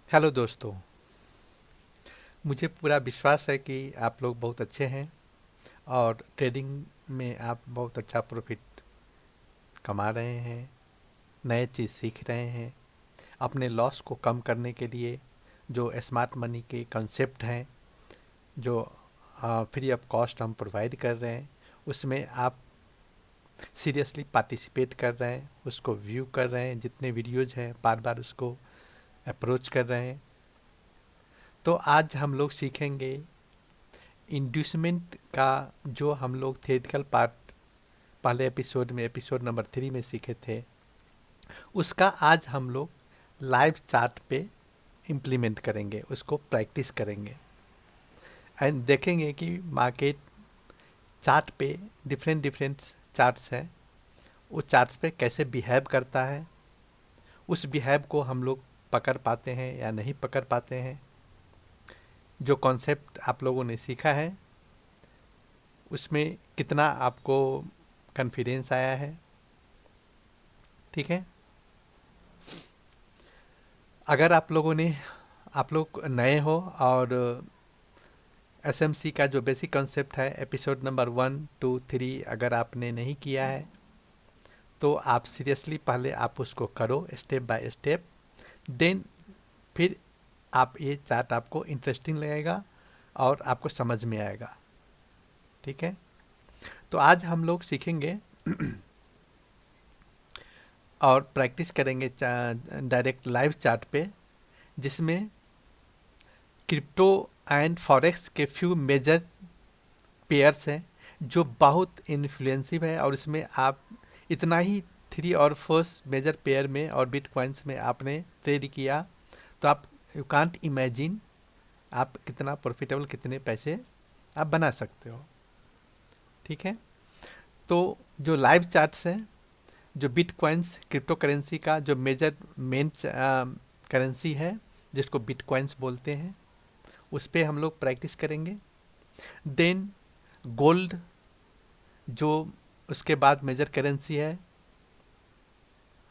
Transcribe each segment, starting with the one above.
Hello दोस्तों। मुझे पूरा विश्वास है कि आप लोग बहुत अच्छे हैं और ट्रेडिंग में आप बहुत अच्छा प्रॉफिट कमा रहे हैं, नए चीज़ सीख रहे हैं। अपने लॉस को कम करने के लिए जो स्मार्ट मनी के कंसेप्ट हैं, जो फ्री ऑफ कॉस्ट हम प्रोवाइड कर रहे हैं, उसमें आप सीरियसली पार्टिसिपेट कर रहे हैं, उसको व्यू कर रहे हैं, जितने वीडियोज़ हैं बार बार उसको अप्रोच कर रहे हैं। तो आज हम लोग सीखेंगे इंड्यूसमेंट का, जो हम लोग थियोरेटिकल पार्ट पहले एपिसोड में एपिसोड नंबर 3 में सीखे थे, उसका आज हम लोग लाइव चार्ट पे इम्प्लीमेंट करेंगे, उसको प्रैक्टिस करेंगे एंड देखेंगे कि मार्केट चार्ट पे डिफरेंट डिफरेंट चार्ट्स हैं, वो चार्ट्स पे कैसे बिहेव करता है, उस बिहेव को हम लोग पकड़ पाते हैं या नहीं पकड़ पाते हैं। जो कॉन्सेप्ट आप लोगों ने सीखा है उसमें कितना आपको कॉन्फिडेंस आया है। ठीक है, अगर आप लोग नए हो और एसएमसी का जो बेसिक कॉन्सेप्ट है एपिसोड नंबर 1 2 3 अगर आपने नहीं किया है तो आप सीरियसली पहले आप उसको करो स्टेप बाय स्टेप, देन फिर आप ये चार्ट आपको इंटरेस्टिंग लगेगा और आपको समझ में आएगा। ठीक है, तो आज हम लोग सीखेंगे और प्रैक्टिस करेंगे डायरेक्ट लाइव चार्ट पे, जिसमें क्रिप्टो एंड फॉरेक्स के फ्यू मेजर पेयर्स हैं जो बहुत इन्फ्लुएंसिव है, और इसमें आप इतना ही 3 और 4 मेजर पेयर में और बिटकॉइंस में आपने ट्रेड किया तो आप यू कांट इमेजिन आप कितना प्रॉफिटेबल, कितने पैसे आप बना सकते हो। ठीक है, तो जो लाइव चार्ट्स हैं, जो बिटकॉइंस क्रिप्टो करेंसी का जो मेजर मेन करेंसी है जिसको बिटकॉइंस बोलते हैं, उस पर हम लोग प्रैक्टिस करेंगे। देन गोल्ड, जो उसके बाद मेजर करेंसी है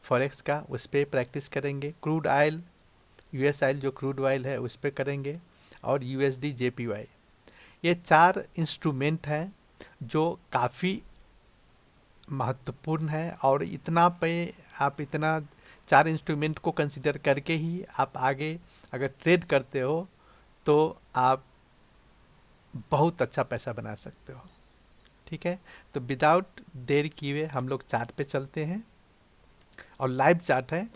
फॉरेक्स का, उस पर प्रैक्टिस करेंगे। क्रूड ऑयल, यूएस ऑयल जो क्रूड ऑयल है उस पर करेंगे, और यूएसडी जेपीवाई। ये 4 इंस्ट्रूमेंट हैं जो काफ़ी महत्वपूर्ण है, और इतना पे आप इतना 4 इंस्ट्रूमेंट को कंसिडर करके ही आप आगे अगर ट्रेड करते हो तो आप बहुत अच्छा पैसा बना सकते हो। ठीक है, तो विदाउट देर किए हम लोग चार्ट पे चलते हैं और लाइव चार्ट है।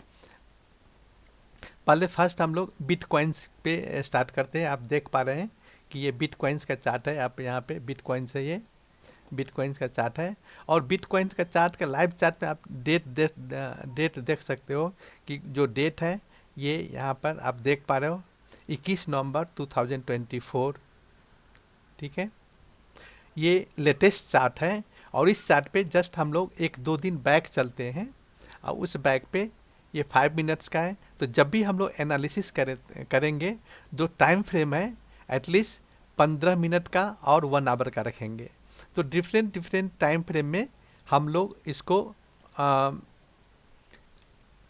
पहले फर्स्ट हम लोग बिटकॉइंस पे स्टार्ट करते हैं। आप देख पा रहे हैं कि ये बिटकॉइंस का चार्ट है, आप यहाँ पे बिटकॉइंस है, ये बिटकॉइंस का चार्ट है। और बिटकॉइंस का चार्ट का लाइव चार्ट में आप डेट देख सकते हो कि जो डेट है ये यहाँ पर आप देख पा रहे हो 21 नवंबर 2024। ठीक है, ये लेटेस्ट चार्ट है, और इस चार्ट पे जस्ट हम लोग 1 2 दिन बैक चलते हैं, और उस बैक पे ये 5 मिनट्स का है। तो जब भी हम लोग एनालिसिस करेंगे, जो टाइम फ्रेम है एटलीस्ट 15 मिनट का और 1 आवर का रखेंगे। तो डिफरेंट डिफरेंट टाइम फ्रेम में हम लोग इसको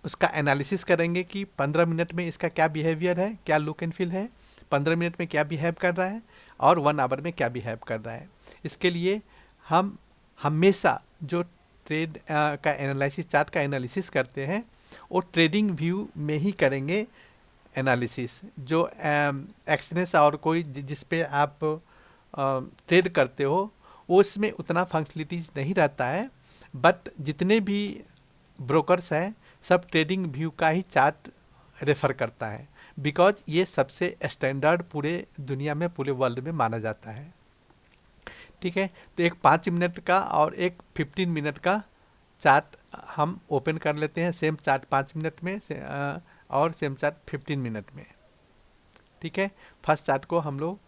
उसका एनालिसिस करेंगे कि 15 मिनट में इसका क्या बिहेवियर है, क्या लुक एंड फील है, 15 मिनट में क्या बिहेव कर रहा है, और 1 आवर में क्या बिहेव कर रहा है। इसके लिए हम हमेशा जो ट्रेड का एनालिसिस, चार्ट का एनालिसिस करते हैं, वो ट्रेडिंग व्यू में ही करेंगे एनालिसिस। जो एक्सनेस और कोई जिस पे आप ट्रेड करते हो उसमें उतना फंक्शनलिटीज नहीं रहता है, बट जितने भी ब्रोकर्स हैं सब ट्रेडिंग व्यू का ही चार्ट रेफर करता है, बिकॉज ये सबसे स्टैंडर्ड पूरे दुनिया में, पूरे वर्ल्ड में माना जाता है। ठीक है, तो एक 5 मिनट का और एक 15 मिनट का चार्ट हम ओपन कर लेते हैं। सेम चार्ट 5 मिनट में और सेम चार्ट 15 मिनट में। ठीक है, फर्स्ट चार्ट को हम लोग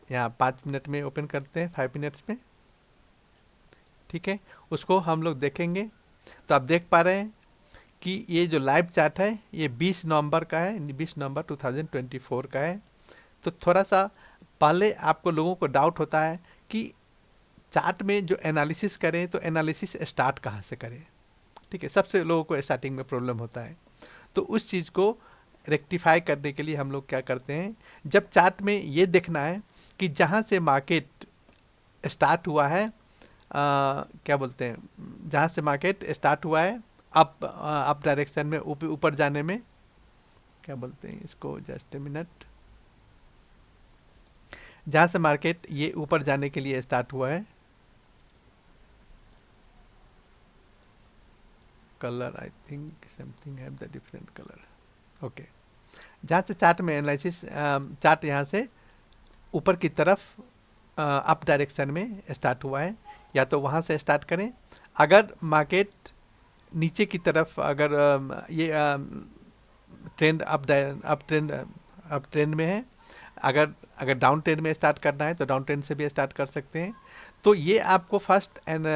यहाँ 5 मिनट में ओपन करते हैं, 5 मिनट्स में। ठीक है, उसको हम लोग देखेंगे तो आप देख पा रहे हैं कि ये जो लाइव चार्ट है ये 20 नवंबर का है, 20 नवंबर 2024 का है। तो थोड़ा सा पहले आपको लोगों को डाउट होता है कि चार्ट में जो एनालिसिस करें तो एनालिसिस स्टार्ट कहाँ से करें। ठीक है, सबसे लोगों को स्टार्टिंग में प्रॉब्लम होता है, तो उस चीज़ को रेक्टिफाई करने के लिए हम लोग क्या करते हैं, जब चार्ट में ये देखना है कि जहाँ से मार्केट स्टार्ट हुआ है, क्या बोलते हैं, जहाँ से मार्केट स्टार्ट हुआ है अप डायरेक्शन में, ऊपर जाने में, क्या बोलते हैं इसको, जस्ट ए मिनट, जहाँ से मार्केट ये ऊपर जाने के लिए स्टार्ट हुआ है, colour I think something have the different colour, okay, जहाँ से चार्ट में एनालिसिस, चार्ट यहाँ से ऊपर की तरफ अप डायरेक्शन में स्टार्ट हुआ है, या तो वहाँ से स्टार्ट करें। अगर मार्केट नीचे की तरफ, अगर ये ट्रेंड अप ट्रेंड में है, अगर डाउन ट्रेंड में स्टार्ट करना है तो डाउन ट्रेंड से भी स्टार्ट कर सकते हैं। तो ये आपको फर्स्ट एंड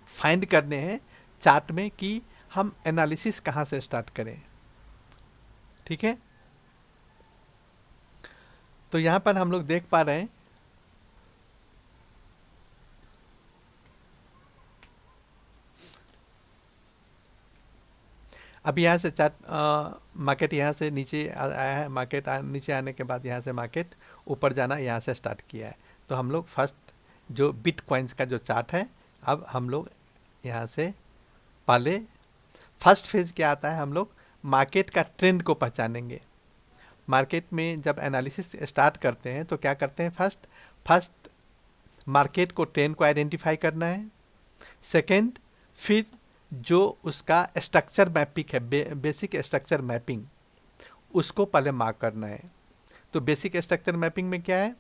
फाइंड करने हैं चार्ट में कि हम एनालिसिस कहाँ से स्टार्ट करें, ठीक है। तो यहाँ पर हम लोग देख पा रहे हैं अब यहाँ से चार्ट, मार्केट यहाँ से नीचे आया है, मार्केट नीचे आने के बाद यहाँ से मार्केट ऊपर जाना यहाँ से स्टार्ट किया है। तो हम लोग फर्स्ट जो बिटकॉइंस का जो चार्ट है, अब हम लोग यहाँ से पहले फर्स्ट फेज क्या आता है, हम लोग मार्केट का ट्रेंड को पहचानेंगे। मार्केट में जब एनालिसिस स्टार्ट करते हैं तो क्या करते हैं, फर्स्ट मार्केट को ट्रेंड को आइडेंटिफाई करना है। सेकंड, फिर जो उसका स्ट्रक्चर मैपिंग है, बेसिक स्ट्रक्चर मैपिंग, उसको पहले मार्क करना है। तो बेसिक स्ट्रक्चर मैपिंग में क्या है,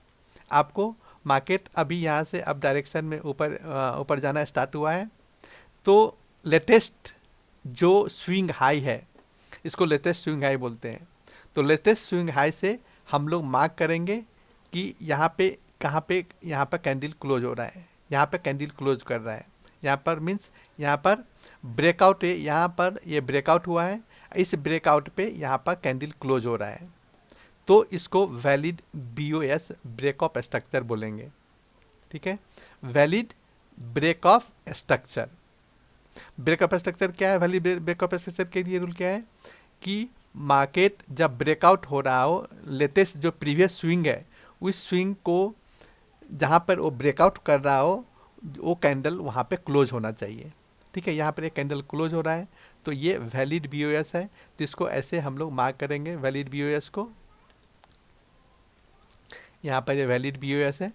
आपको मार्केट अभी यहाँ से अब डायरेक्शन में ऊपर जाना स्टार्ट हुआ है, तो लेटेस्ट जो स्विंग हाई है, इसको लेटेस्ट स्विंग हाई बोलते हैं। तो लेटेस्ट स्विंग हाई से हम लोग मार्क करेंगे कि यहाँ पे कहाँ पे, यहाँ पर कैंडल क्लोज हो रहा है, यहाँ पे कैंडल क्लोज कर रहा है, यहाँ पर मीन्स यहाँ पर ब्रेकआउट है, यहाँ पर ये ब्रेकआउट हुआ है, इस ब्रेकआउट पे यहाँ पर कैंडल क्लोज हो रहा है, तो इसको valid BOS break of structure बोलेंगे, ठीक है। Valid break of structure, break of structure क्या है, वैलिड ब्रेक ऑफ स्ट्रक्चर के लिए रूल क्या है कि मार्केट जब ब्रेकआउट हो रहा हो, लेटेस्ट जो प्रीवियस स्विंग है, उस स्विंग को जहाँ पर वो ब्रेकआउट कर रहा हो, वो कैंडल वहाँ पे क्लोज होना चाहिए, ठीक है। यहाँ पर एक कैंडल क्लोज हो रहा है, तो ये वैलिड BOS है, तो इसको ऐसे हम लोग मार्क करेंगे वैलिड BOS को। यहाँ पर ये वैलिड BOS है,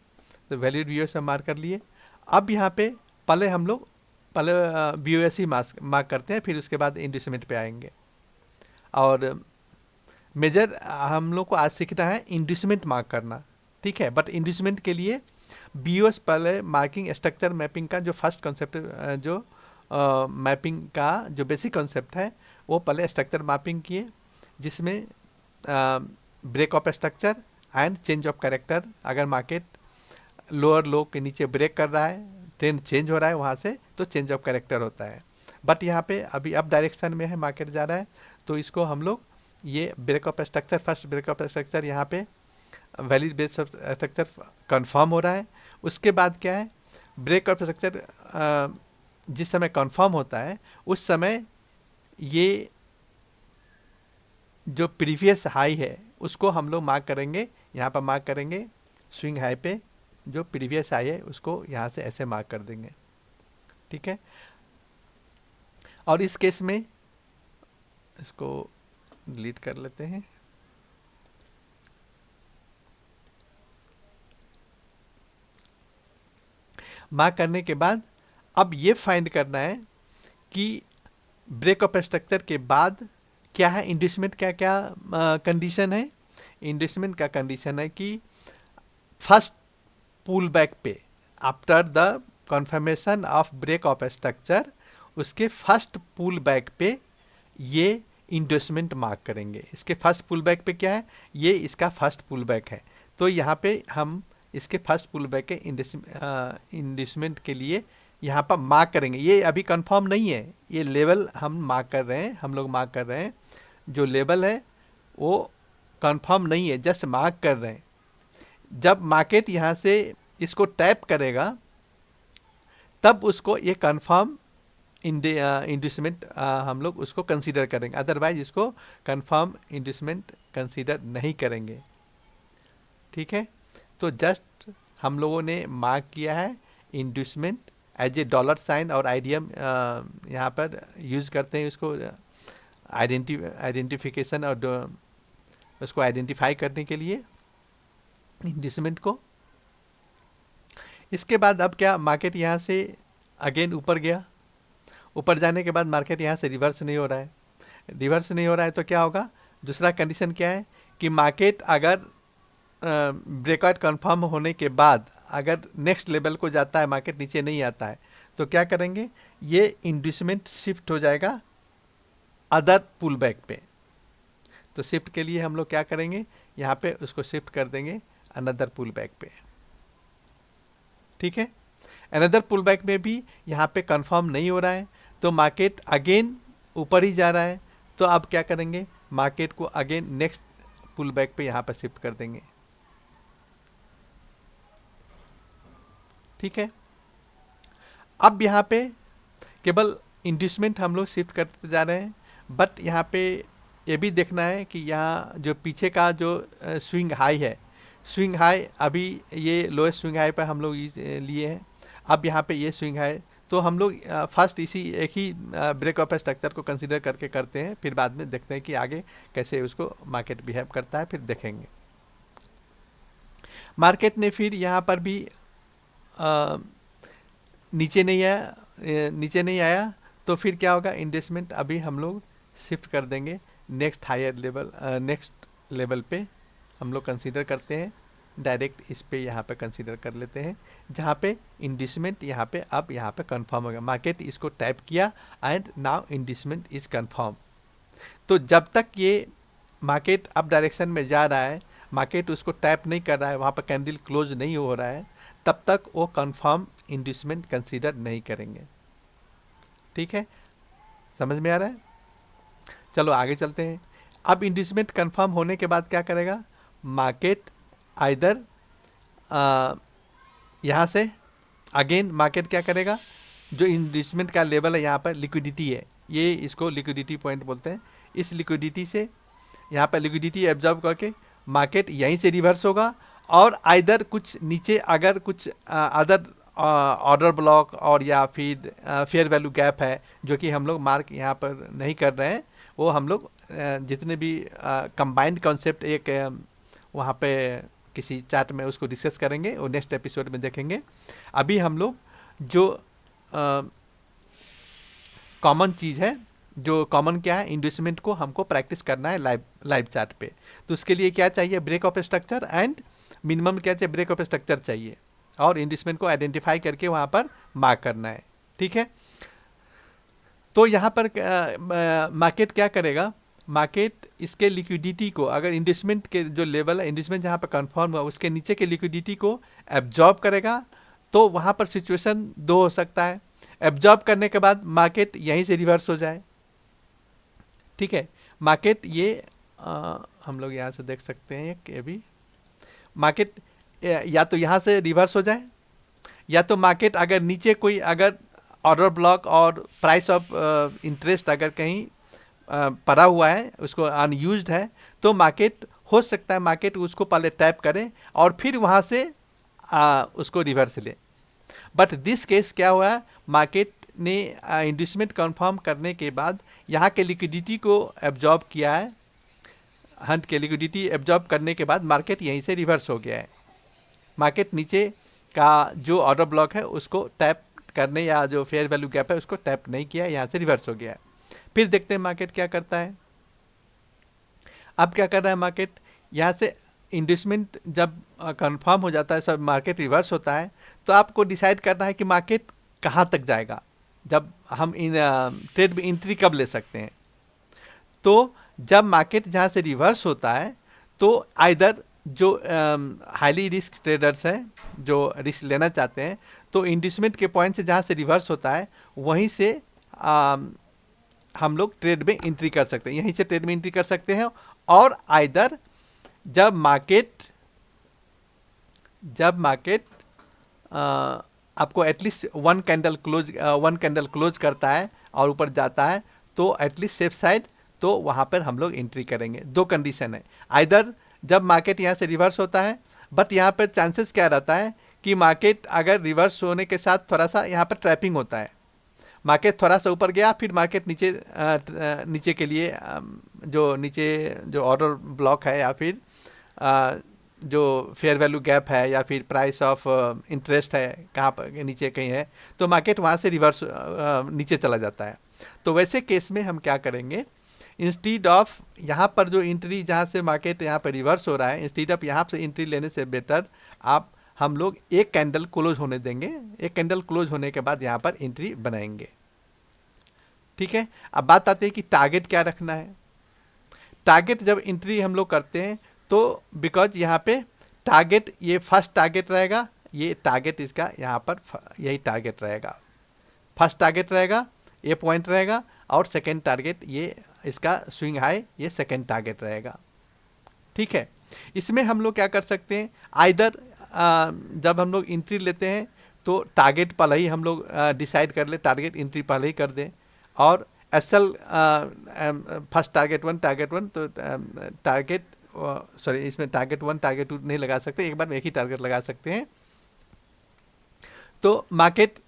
तो वैलिड BOS मार्क कर लिए। अब यहाँ पे पहले हम लोग BOS ही मार्क करते हैं, फिर उसके बाद इंड्यूसमेंट पे आएंगे। और मेजर हम लोग को आज सीखना है इंड्यूसमेंट मार्क करना, ठीक है। बट इंड्यूसमेंट के लिए BOS पहले मार्किंग स्ट्रक्चर मैपिंग का जो फर्स्ट कॉन्सेप्ट, जो मैपिंग का जो बेसिक कॉन्सेप्ट है, वो पहले स्ट्रक्चर मैपिंग किए, जिसमें break of structure and change of character. अगर मार्केट लोअर लो के नीचे ब्रेक कर रहा है, ट्रेंड चेंज हो रहा है वहाँ से, तो चेंज ऑफ कैरेक्टर होता है। बट यहाँ पे अभी अप डायरेक्शन में है, मार्केट जा रहा है, तो इसको हम लोग ये break of structure, first break of structure यहाँ पे valid break of structure confirm हो रहा है। उसके बाद क्या है, ब्रेक ऑफ स्ट्रक्चर जिस समय कंफर्म होता है, उस समय ये जो प्रीवियस हाई है उसको हम लोग मार्क करेंगे, यहाँ पर मार्क करेंगे स्विंग हाई पे, जो प्रीवियस हाई है उसको यहाँ से ऐसे मार्क कर देंगे, ठीक है। और इस केस में इसको डिलीट कर लेते हैं। मार्क करने के बाद अब ये फाइंड करना है कि ब्रेक ऑफ स्ट्रक्चर के बाद क्या है इंड्यूसमेंट, क्या क्या कंडीशन है। इंड्यूसमेंट का कंडीशन है कि फर्स्ट पुल बैक पे after the confirmation of break of structure, उसके फर्स्ट पुल बैक पे ये इंड्यूसमेंट मार्क करेंगे। इसके फर्स्ट पुल बैक पे क्या है, ये इसका फर्स्ट पुल बैक है, तो यहाँ पे हम इसके फर्स्ट पुल बैक के इंड्यूसमेंट के लिए यहाँ पर मार्क करेंगे। ये अभी कंफर्म नहीं है, ये लेवल हम मार्क कर रहे हैं, हम लोग मार्क कर रहे हैं, जो लेवल है वो कंफर्म नहीं है, जस्ट मार्क कर रहे हैं। जब मार्केट यहाँ से इसको टैप करेगा, तब उसको ये कंफर्म इंड्यूसमेंट हम लोग उसको कंसीडर करेंगे, अदरवाइज इसको कंफर्म इंड्यूसमेंट कंसीडर नहीं करेंगे। ठीक है, तो जस्ट हम लोगों ने मार्क किया है inducement as a dollar sign और आइडियम यहाँ पर यूज़ करते हैं इसको आइडेंटिफिकेशन और उसको आइडेंटिफाई करने के लिए इंड्यूसमेंट को। इसके बाद अब क्या, मार्केट यहाँ से अगेन ऊपर गया, ऊपर जाने के बाद मार्केट यहाँ से रिवर्स नहीं हो रहा है, रिवर्स नहीं हो रहा है तो क्या होगा, दूसरा कंडीशन क्या है कि मार्केट अगर ब्रेकआउट कंफर्म होने के बाद अगर नेक्स्ट लेवल को जाता है, मार्केट नीचे नहीं आता है, तो क्या करेंगे, ये इंड्यूसमेंट शिफ्ट हो जाएगा अदर पुल बैक पे। तो शिफ्ट के लिए हम लोग क्या करेंगे, यहाँ पे उसको शिफ्ट कर देंगे अनदर पुल बैक पे। ठीक है, अनदर पुल बैक में भी यहाँ पे कंफर्म नहीं हो रहा है, तो मार्केट अगेन ऊपर ही जा रहा है, तो अब क्या करेंगे, मार्केट को अगेन नेक्स्ट पुल बैक पे यहाँ पर शिफ्ट कर देंगे। ठीक है, अब यहाँ पे केवल इंड्यूसमेंट हम लोग शिफ्ट करते जा रहे हैं, बट यहाँ पे ये भी देखना है कि यहाँ जो पीछे का जो स्विंग हाई है, स्विंग हाई अभी ये लोएस्ट स्विंग हाई पर हम लोग लिए हैं, अब यहाँ पे ये स्विंग हाई, तो हम लोग फर्स्ट इसी एक ही ब्रेक ऑफ स्ट्रक्चर को कंसीडर करके करते हैं, फिर बाद में देखते हैं कि आगे कैसे उसको मार्केट बिहेव करता है, फिर देखेंगे। मार्केट ने फिर यहाँ पर भी नीचे नहीं आया, तो फिर क्या होगा, इन्वेस्टमेंट अभी हम लोग शिफ्ट कर देंगे next higher level, next level पे हम लोग कंसीडर करते हैं, डायरेक्ट इस पे यहाँ पे कंसीडर कर लेते हैं, जहाँ पे इंड्यूसमेंट यहाँ पे अब यहाँ पे कंफर्म हो गया, मार्केट इसको टैप किया and now inducement is confirm. तो जब तक ये मार्केट अप डायरेक्शन में जा रहा है, मार्केट उसको टैप नहीं कर रहा है, वहाँ पर कैंडल क्लोज नहीं हो रहा है, तब तक वो कंफर्म इंड्यूसमेंट कंसीडर नहीं करेंगे। ठीक है, समझ में आ रहा है? चलो आगे चलते हैं। अब इंड्यूसमेंट कंफर्म होने के बाद क्या करेगा, मार्केट आइदर यहाँ से अगेन मार्केट क्या करेगा, जो इंड्यूसमेंट का लेवल है यहाँ पर लिक्विडिटी है, ये इसको लिक्विडिटी पॉइंट बोलते हैं, इस लिक्विडिटी से यहाँ पर लिक्विडिटी एब्जॉर्ब करके मार्केट यहीं से रिवर्स होगा, और आइदर कुछ नीचे अगर कुछ अदर ऑर्डर ब्लॉक और या फिर फेयर वैल्यू गैप है, जो कि हम लोग मार्क यहाँ पर नहीं कर रहे हैं, वो हम लोग जितने भी कंबाइंड कॉन्सेप्ट एक वहाँ पे किसी चार्ट में उसको डिस्कस करेंगे, वो नेक्स्ट एपिसोड में देखेंगे। अभी हम लोग जो कॉमन चीज़ है, जो कॉमन क्या है, इंड्यूसमेंट को हमको प्रैक्टिस करना है लाइव चार्ट पे। तो उसके लिए क्या चाहिए, break of structure and minimum क्या चाहिए, ब्रेक ऑफ स्ट्रक्चर चाहिए, और इंड्यूसमेंट को आइडेंटिफाई करके वहाँ पर मार्क करना है। ठीक है, तो यहाँ पर मार्केट क्या करेगा, मार्केट इसके लिक्विडिटी को, अगर इंड्यूसमेंट के जो लेवल है, इंड्यूसमेंट जहाँ पर कंफर्म हुआ उसके नीचे के लिक्विडिटी को एब्जॉर्ब करेगा। तो वहाँ पर सिचुएशन दो हो सकता है, एब्जॉर्ब करने के बाद मार्केट यहीं से रिवर्स हो जाए। ठीक है, मार्केट ये हम लोग यहाँ से देख सकते हैं कि अभी मार्केट या तो यहाँ से रिवर्स हो जाए, या तो मार्केट अगर नीचे कोई अगर ऑर्डर ब्लॉक और प्राइस ऑफ इंटरेस्ट अगर कहीं पड़ा हुआ है, उसको अनयूज्ड है, तो मार्केट हो सकता है मार्केट उसको पहले टैप करे और फिर वहाँ से उसको रिवर्स ले। बट दिस केस क्या हुआ है, मार्केट ने इंड्यूसमेंट कंफर्म करने के बाद यहाँ के लिक्विडिटी को एब्जॉर्ब किया है, हंट के लिक्विडिटी एब्जॉर्ब करने के बाद मार्केट यहीं से रिवर्स हो गया है। मार्केट नीचे का जो ऑर्डर ब्लॉक है उसको टैप करने या जो फेयर वैल्यू गैप है उसको टैप नहीं किया, यहाँ से रिवर्स हो गया है। फिर देखते हैं मार्केट क्या करता है। अब क्या कर रहा है मार्केट, यहाँ से इंड्यूसमेंट जब कंफर्म हो जाता है, सब मार्केट रिवर्स होता है, तो आपको डिसाइड करना है कि मार्केट कहाँ तक जाएगा, जब हम इन ट्रेड में एंट्री कब ले सकते हैं। तो जब मार्केट जहाँ से रिवर्स होता है, तो आइदर जो हाईली रिस्क ट्रेडर्स हैं, जो रिस्क लेना चाहते हैं, तो इंड्यूसमेंट के पॉइंट से जहाँ से रिवर्स होता है वहीं से हम लोग ट्रेड में एंट्री कर सकते हैं, यहीं से ट्रेड में एंट्री कर सकते हैं। और आइदर जब मार्केट आपको एटलीस्ट वन कैंडल क्लोज करता है और ऊपर जाता है तो एटलीस्ट सेफ साइड, तो वहाँ पर हम लोग एंट्री करेंगे। दो कंडीशन है, आइदर जब मार्केट यहाँ से रिवर्स होता है, बट यहाँ पर चांसेस क्या रहता है कि मार्केट अगर रिवर्स होने के साथ थोड़ा सा यहाँ पर ट्रैपिंग होता है, मार्केट थोड़ा सा ऊपर गया फिर मार्केट नीचे के लिए जो नीचे जो ऑर्डर ब्लॉक है या फिर जो फेयर वैल्यू गैप है या फिर प्राइस ऑफ इंटरेस्ट है कहाँ पर नीचे कहीं है, तो मार्केट वहाँ से रिवर्स नीचे चला जाता है। तो वैसे केस में हम क्या करेंगे, इंस्टीड ऑफ यहाँ पर जो एंट्री जहाँ से मार्केट यहाँ पर रिवर्स हो रहा है, इंस्टीड ऑफ यहाँ से एंट्री लेने से बेटर हम लोग एक कैंडल क्लोज होने देंगे। एक कैंडल क्लोज होने के बाद यहाँ पर एंट्री बनाएंगे। ठीक है, अब बात आती है कि टारगेट क्या रखना है। टारगेट जब एंट्री हम लोग करते हैं तो बिकॉज यहाँ पे टारगेट ये फर्स्ट टारगेट रहेगा, ये टारगेट इसका यहाँ पर यही टारगेट रहेगा, फर्स्ट टारगेट रहेगा, ये पॉइंट रहेगा, और सेकेंड टारगेट ये इसका स्विंग हाई, ये सेकेंड टारगेट रहेगा। ठीक है, इसमें हम लोग क्या कर सकते हैं, आइदर जब हम लोग एंट्री लेते हैं तो टारगेट पहले ही हम लोग डिसाइड कर ले, टारगेट एंट्री पहले ही कर दें, और एसएल फर्स्ट टारगेट वन तो टारगेट सॉरी इसमें टारगेट 1 टारगेट 2 नहीं लगा सकते, एक बार में एक ही टारगेट लगा सकते हैं। तो मार्केट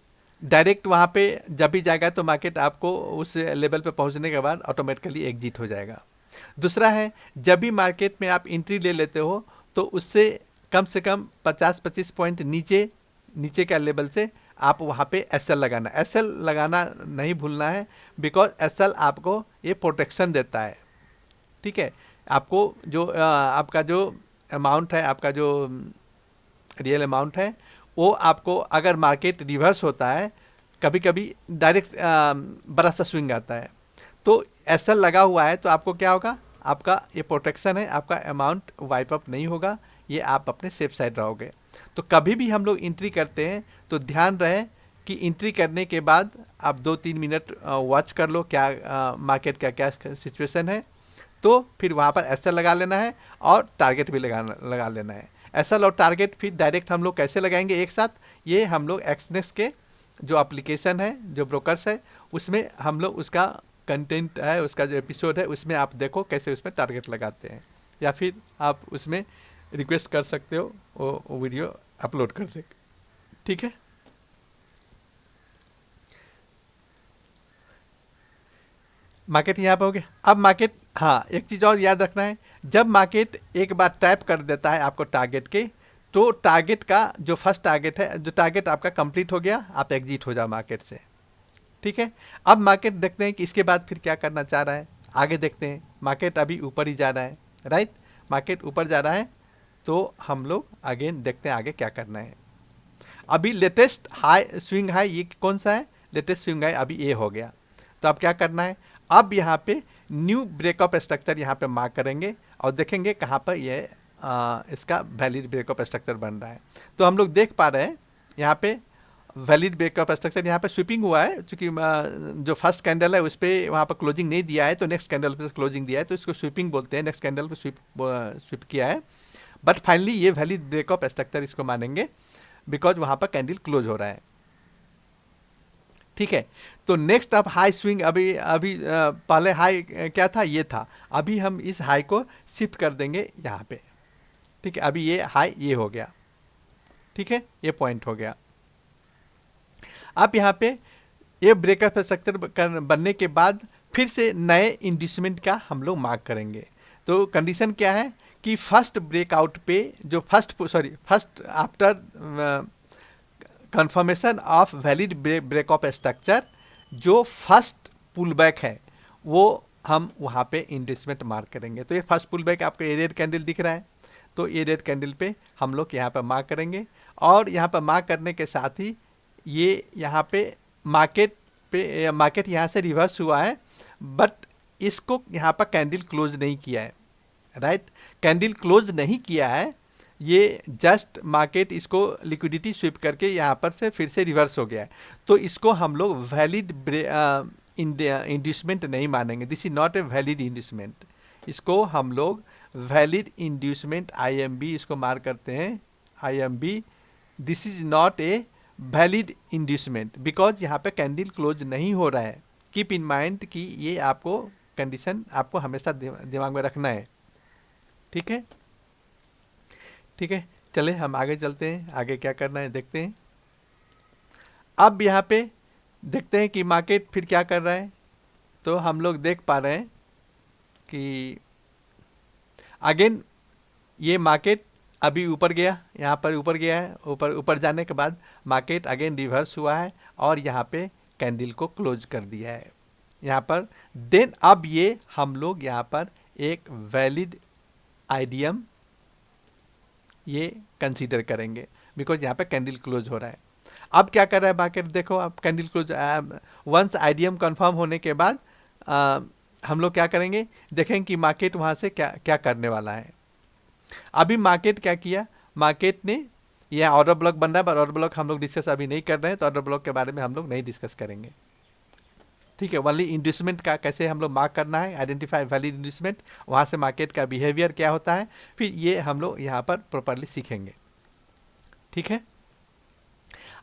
डायरेक्ट वहाँ पे जब भी जाएगा तो मार्केट आपको उस लेवल पे पहुँचने के बाद ऑटोमेटिकली एग्जिट हो जाएगा। दूसरा है, जब भी मार्केट में आप एंट्री ले लेते हो तो उससे कम से कम 50-25 पॉइंट नीचे का लेवल से आप वहाँ पे एसएल लगाना, एसएल लगाना नहीं भूलना है, बिकॉज एसएल आपको ये प्रोटेक्शन देता है। ठीक है, आपको जो आपका जो अमाउंट है, आपका जो रियल अमाउंट है, वो आपको अगर मार्केट रिवर्स होता है, कभी कभी डायरेक्ट बड़ा सा स्विंग आता है, तो एसएल लगा हुआ है तो आपको क्या होगा, आपका ये प्रोटेक्शन है, आपका अमाउंट वाइप अप नहीं होगा, ये आप अपने सेफ साइड रहोगे। तो कभी भी हम लोग एंट्री करते हैं तो ध्यान रहे कि एंट्री करने के बाद आप 2-3 मिनट वॉच कर लो क्या मार्केट का क्या सिचुएशन है, तो फिर वहाँ पर एसएल लगा लेना है और टारगेट भी लगा लेना है। एसएल और टारगेट फिर डायरेक्ट हम लोग कैसे लगाएंगे एक साथ, ये हम लोग एक्सनेस के जो एप्लीकेशन है, जो ब्रोकर्स है, उसमें हम लोग उसका कंटेंट है, उसका जो एपिसोड है, उसमें आप देखो कैसे उसमें टारगेट लगाते हैं, या फिर आप उसमें रिक्वेस्ट कर सकते हो वो वीडियो अपलोड कर सके। ठीक है, मार्केट यहाँ पे हो गया। अब मार्केट, हाँ एक चीज़ और याद रखना है, जब मार्केट एक बार टैप कर देता है आपको टारगेट के, तो टारगेट का जो फर्स्ट टारगेट है, जो टारगेट आपका कंप्लीट हो गया, आप एग्जिट हो जाओ मार्केट से। ठीक है, अब मार्केट देखते हैं कि इसके बाद फिर क्या करना चाह रहा है, आगे देखते हैं। मार्केट अभी ऊपर ही जा रहा है, राइट, मार्केट ऊपर जा रहा है, तो हम लोग अगेन देखते हैं आगे क्या करना है। अभी लेटेस्ट हाई स्विंग हाई ये कौन सा है, लेटेस्ट स्विंग हाई अभी ये हो गया, तो अब क्या करना है, अब यहाँ पे न्यू ब्रेकअप स्ट्रक्चर यहाँ पे मार्क करेंगे और देखेंगे कहाँ पर ये इसका वैलिड ब्रेकअप स्ट्रक्चर बन रहा है। तो हम लोग देख पा रहे हैं यहाँ पे वैलिड ब्रेकअप स्ट्रक्चर, यहाँ पे स्वीपिंग हुआ है, चूँकि जो फर्स्ट कैंडल है उस पर वहाँ पर क्लोजिंग नहीं दिया है, तो नेक्स्ट कैंडल पे क्लोजिंग दिया है, तो इसको स्वीपिंग बोलते हैं, नेक्स्ट कैंडल पे स्वीप किया है, बट फाइनली ये वैलिड ब्रेकअप स्ट्रक्चर इसको मानेंगे, बिकॉज वहाँ पर कैंडल क्लोज हो रहा है। ठीक है, तो नेक्स्ट अब हाई स्विंग, अभी पहले हाई क्या था, ये था, अभी हम इस हाई को शिफ्ट कर देंगे यहाँ पे। ठीक है, अभी ये हाई ये हो गया, ठीक है, ये पॉइंट हो गया। अब यहाँ पे ये ब्रेकअप स्ट्रक्चर बनने के बाद फिर से नए इंड्यूसमेंट का हम लोग मार्क करेंगे। तो कंडीशन क्या है कि फर्स्ट ब्रेकआउट पे जो first after confirmation of valid breakup structure, जो फर्स्ट पुल बैक है वो हम वहाँ पे इंड्यूसमेंट मार्क करेंगे। तो ये फर्स्ट पुल बैक आपको ये रेड कैंडल दिख रहा है, तो ये रेड कैंडल पे हम लोग यहाँ पर मार्क करेंगे, और यहाँ पर मार्क करने के साथ ही ये यहाँ पे मार्केट यहाँ से रिवर्स हुआ है, बट इसको यहाँ पर कैंडल क्लोज नहीं किया है, राइट, कैंडल क्लोज नहीं किया है, ये जस्ट मार्केट इसको लिक्विडिटी स्वीप करके यहाँ पर से फिर से रिवर्स हो गया है, तो इसको हम लोग वैलिड इंड्यूसमेंट नहीं मानेंगे। This is not a valid inducement, इसको हम लोग वैलिड इंड्यूसमेंट IMB इसको मार्क करते हैं, IMB, this is not a valid inducement, because यहाँ पे कैंडल क्लोज नहीं हो रहा है। कीप इन माइंड कि ये आपको कंडीशन आपको हमेशा दिमाग में रखना है। ठीक है, ठीक है, चले हम आगे चलते हैं, आगे क्या करना है देखते हैं। अब यहाँ पे देखते हैं कि मार्केट फिर क्या कर रहा है। तो हम लोग देख पा रहे हैं कि अगेन ये मार्केट अभी ऊपर गया, यहाँ पर ऊपर गया है, ऊपर ऊपर जाने के बाद मार्केट अगेन रिवर्स हुआ है और यहाँ पे कैंडल को क्लोज कर दिया है यहाँ पर। देन अब ये हम लोग यहाँ पर एक वैलिड आइडियम ये कंसीडर करेंगे, बिकॉज यहाँ पे कैंडल क्लोज हो रहा है। अब क्या कर रहा है मार्केट, देखो अब candle close, once IDM confirm होने के बाद हम लोग क्या करेंगे, देखेंगे कि मार्केट वहाँ से क्या क्या करने वाला है। अभी मार्केट क्या किया, मार्केट ने यह ऑर्डर ब्लॉक बन रहा है, पर ऑर्डर ब्लॉक हम लोग डिस्कस अभी नहीं कर रहे हैं, तो ऑर्डर ब्लॉक के बारे में हम लोग नहीं डिस्कस करेंगे। ठीक है, ओनली इंड्यूसमेंट का कैसे हम लोग मार्क करना है, आइडेंटिफाई वैलिड इंड्यूसमेंट, वहाँ से मार्केट का बिहेवियर क्या होता है, फिर ये हम लोग यहाँ पर प्रॉपरली सीखेंगे। ठीक है,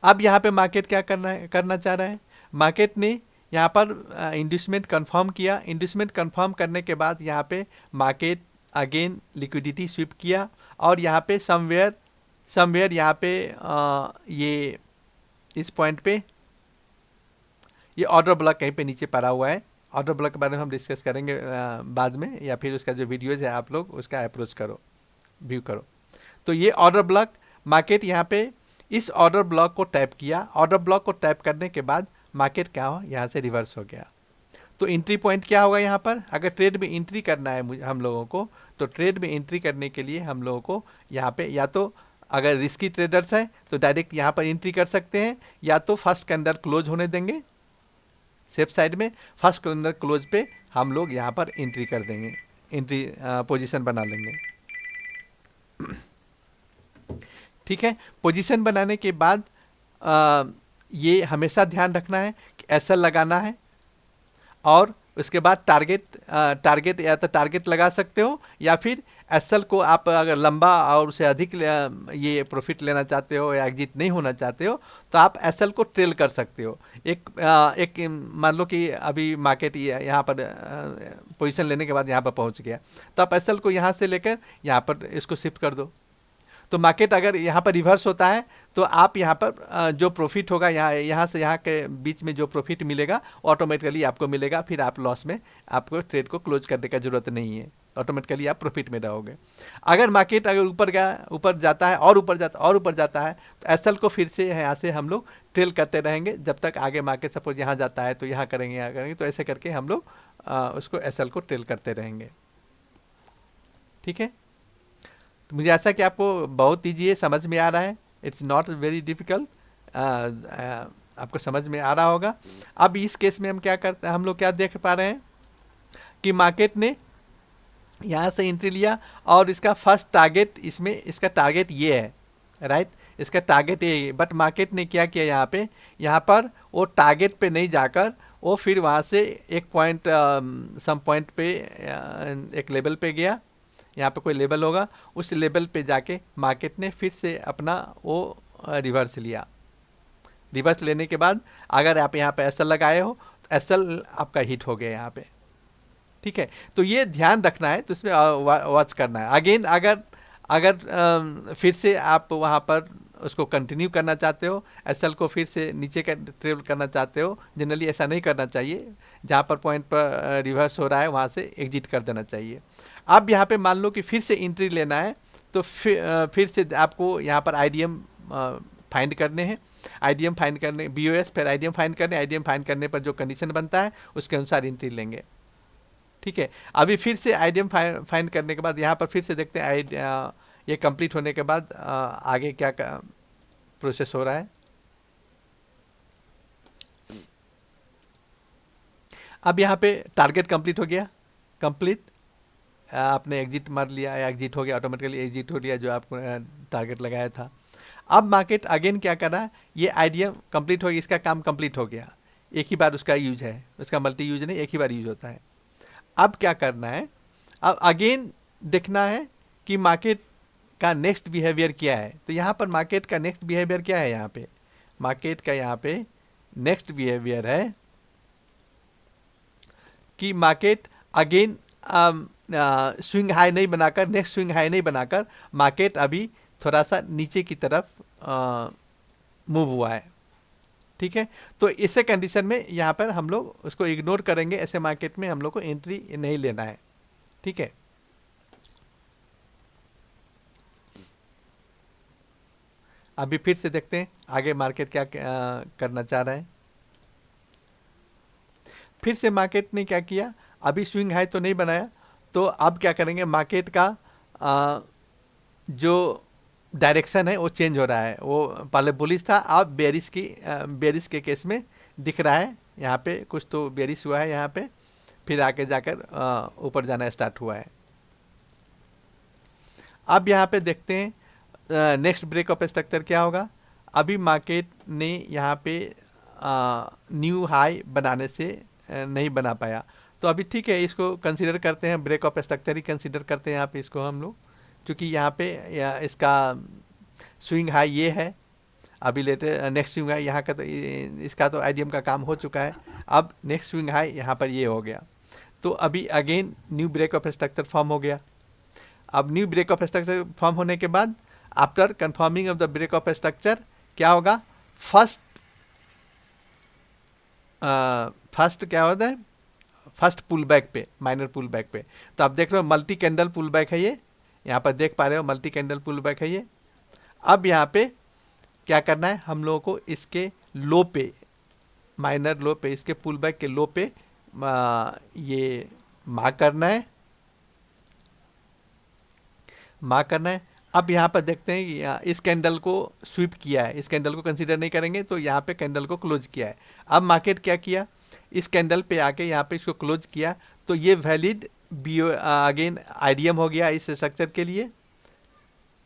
अब यहाँ पे मार्केट क्या करना चाह रहा है, मार्केट ने यहाँ पर इंड्यूसमेंट कंफर्म किया। इंड्यूसमेंट कंफर्म करने के बाद यहाँ पे मार्केट अगेन लिक्विडिटी स्वीप किया और यहाँ पे समवेयर यहाँ पे ये इस पॉइंट पे ये ऑर्डर ब्लॉक कहीं पे नीचे पड़ा हुआ है। ऑर्डर ब्लॉक के बारे में हम डिस्कस करेंगे बाद में, या फिर उसका जो वीडियोज है आप लोग उसका अप्रोच करो, व्यू करो। तो ये ऑर्डर ब्लॉक, मार्केट यहाँ पे इस ऑर्डर ब्लॉक को टैप किया। ऑर्डर ब्लॉक को टैप करने के बाद मार्केट क्या हो, यहाँ से रिवर्स हो गया। तो एंट्री पॉइंट क्या होगा यहाँ पर, अगर ट्रेड में एंट्री करना है हम लोगों को, तो ट्रेड में एंट्री करने के लिए हम लोगों को यहाँ पे या तो अगर रिस्की ट्रेडर्स है तो डायरेक्ट यहाँ पर एंट्री कर सकते हैं, या तो फर्स्ट कैंडल क्लोज होने देंगे सेफ साइड में, फर्स्ट कैंडल क्लोज पे हम लोग यहाँ पर एंट्री कर देंगे, एंट्री पोजीशन बना लेंगे। ठीक है, पोजीशन बनाने के बाद ये हमेशा ध्यान रखना है कि एसएल लगाना है, और उसके बाद टारगेट या तो टारगेट लगा सकते हो, या फिर एसएल को आप अगर लंबा और उससे अधिक ये प्रॉफिट लेना चाहते हो या एग्जिट नहीं होना चाहते हो, तो आप एसएल को ट्रेल कर सकते हो। एक मान लो कि अभी मार्केट यहाँ पर पोजीशन लेने के बाद यहाँ पर पहुँच गया, तो आप एसएल को यहाँ से लेकर यहाँ पर इसको शिफ्ट कर दो। तो मार्केट अगर यहाँ पर रिवर्स होता है तो आप यहाँ पर जो प्रॉफिट होगा, यहाँ से यहाँ के बीच में जो प्रॉफिट मिलेगा ऑटोमेटिकली आपको मिलेगा, फिर आप लॉस में, आपको ट्रेड को क्लोज करने का जरूरत नहीं है, ऑटोमेटिकली आप प्रॉफिट में रहोगे। अगर मार्केट अगर ऊपर जाता है और ऊपर जाता है तो एसएल को फिर से यहाँ से हम लोग ट्रेल करते रहेंगे जब तक आगे मार्केट सपोज यहाँ जाता है तो यहाँ करेंगे, तो ऐसे करके हम लोग उसको एसएल को ट्रेल करते रहेंगे। ठीक है, तो मुझे ऐसा कि आपको बहुत ईजी है, समझ में आ रहा है, इट्स नॉट वेरी डिफिकल्ट, आपको समझ में आ रहा होगा। अब इस केस में हम क्या करते हैं, हम लोग क्या देख पा रहे हैं कि मार्केट ने यहाँ से एंट्री लिया और इसका फर्स्ट टारगेट, इसमें इसका टारगेट ये है, राइट, इसका टारगेट ये, बट मार्केट ने क्या किया यहाँ पर वो टारगेट पे नहीं जाकर वो फिर वहाँ से एक पॉइंट सम पॉइंट पे एक लेवल पे गया, यहाँ पे कोई लेवल होगा, उस लेवल पे जाके मार्केट ने फिर से अपना वो रिवर्स लिया। रिवर्स लेने के बाद अगर आप यहाँ पे एसएल लगाए हो तो एसएल आपका हिट हो गया यहाँ पे। ठीक है, तो ये ध्यान रखना है, तो इसमें वॉच करना है। अगेन अगर फिर से आप वहाँ पर उसको कंटिन्यू करना चाहते हो, एसएल को फिर से नीचे का ट्रेवल करना चाहते हो, जनरली ऐसा नहीं करना चाहिए, जहाँ पर पॉइंट पर रिवर्स हो रहा है वहाँ से एग्जिट कर देना चाहिए। अब यहाँ पे मान लो कि फिर से एंट्री लेना है, तो फिर से आपको यहाँ पर आईडीएम फाइंड करने हैं, आईडीएम फाइंड करने, बीओएस फिर आईडीएम फाइंड करने, आईडीएम फाइंड करने पर जो कंडीशन बनता है उसके अनुसार एंट्री लेंगे। ठीक है, अभी फिर से आईडीएम फाइंड करने के बाद यहाँ पर फिर से देखते हैं ये कंप्लीट होने के बाद आगे क्या प्रोसेस हो रहा है। अब यहाँ पे टारगेट कंप्लीट हो गया, कंप्लीट, आपने एग्जिट मार लिया या एग्जिट हो गया, ऑटोमेटिकली एग्जिट हो लिया जो आपको टारगेट लगाया था। अब मार्केट अगेन क्या कर रहा है, ये आईडीएम कंप्लीट हो गया, इसका काम कंप्लीट हो गया, एक ही बार उसका यूज है, उसका मल्टी यूज नहीं, एक ही बार यूज होता है। अब क्या करना है, अब अगेन देखना है कि मार्केट का नेक्स्ट बिहेवियर क्या है। तो यहाँ पर मार्केट का नेक्स्ट बिहेवियर क्या है, यहाँ पे मार्केट का यहाँ पे नेक्स्ट बिहेवियर है कि मार्केट अगेन स्विंग हाई नहीं बनाकर, नेक्स्ट स्विंग हाई नहीं बनाकर मार्केट अभी थोड़ा सा नीचे की तरफ मूव हुआ है। ठीक है, तो इसे कंडीशन में यहाँ पर हम लोग उसको इग्नोर करेंगे, ऐसे मार्केट में हम लोग को एंट्री नहीं लेना है। ठीक है, अभी फिर से देखते हैं आगे मार्केट क्या करना चाह रहा है। फिर से मार्केट ने क्या किया, अभी स्विंग हाई तो नहीं बनाया, तो अब क्या करेंगे, मार्केट का जो डायरेक्शन है वो चेंज हो रहा है। वो पहले बुलिश था, अब बेरिश के केस में दिख रहा है। यहाँ पे कुछ तो बेरिश हुआ है यहाँ पे, फिर आके जाकर ऊपर जाना स्टार्ट हुआ है। अब यहाँ पे देखते हैं नेक्स्ट ब्रेक ऑफ स्ट्रक्चर क्या होगा। अभी मार्केट ने यहाँ पे न्यू हाई बनाने से नहीं बना पाया, तो अभी ठीक है, इसको कंसीडर करते हैं, ब्रेक ऑफ स्ट्रक्चर ही कंसीडर करते हैं यहाँ पे इसको हम लोग, क्योंकि यहाँ पे इसका स्विंग हाई ये है, अभी लेते नेक्स्ट स्विंग हाई यहाँ का, तो इसका तो आईडीएम का काम हो चुका है। अब नेक्स्ट स्विंग हाई यहाँ पर ये हो गया, तो अभी again new break of structure form हो गया। अब new break of structure form होने के बाद after confirming of the break of structure क्या होगा, फर्स्ट क्या होता है, फर्स्ट पुल बैक पे, माइनर पुल बैक पे। तो आप देख रहे हो मल्टी कैंडल पुल बैक है ये, यहाँ पर देख पा रहे हो मल्टी कैंडल पुल बैक है ये। अब यहाँ पे क्या करना है, हम लोगों को इसके लो पे, माइनर लो पे, इसके पुल बैक के लो पे ये मार्क करना है, मार्क करना है। अब यहाँ पर देखते हैं कि इस कैंडल को स्वीप किया है, इस कैंडल को कंसीडर नहीं करेंगे, तो यहाँ पे कैंडल को क्लोज किया है। अब मार्केट क्या किया, इस कैंडल पे आके यहाँ पे इसको क्लोज किया, तो ये वैलिड अगेन आईडीएम हो गया इस स्ट्रक्चर के लिए,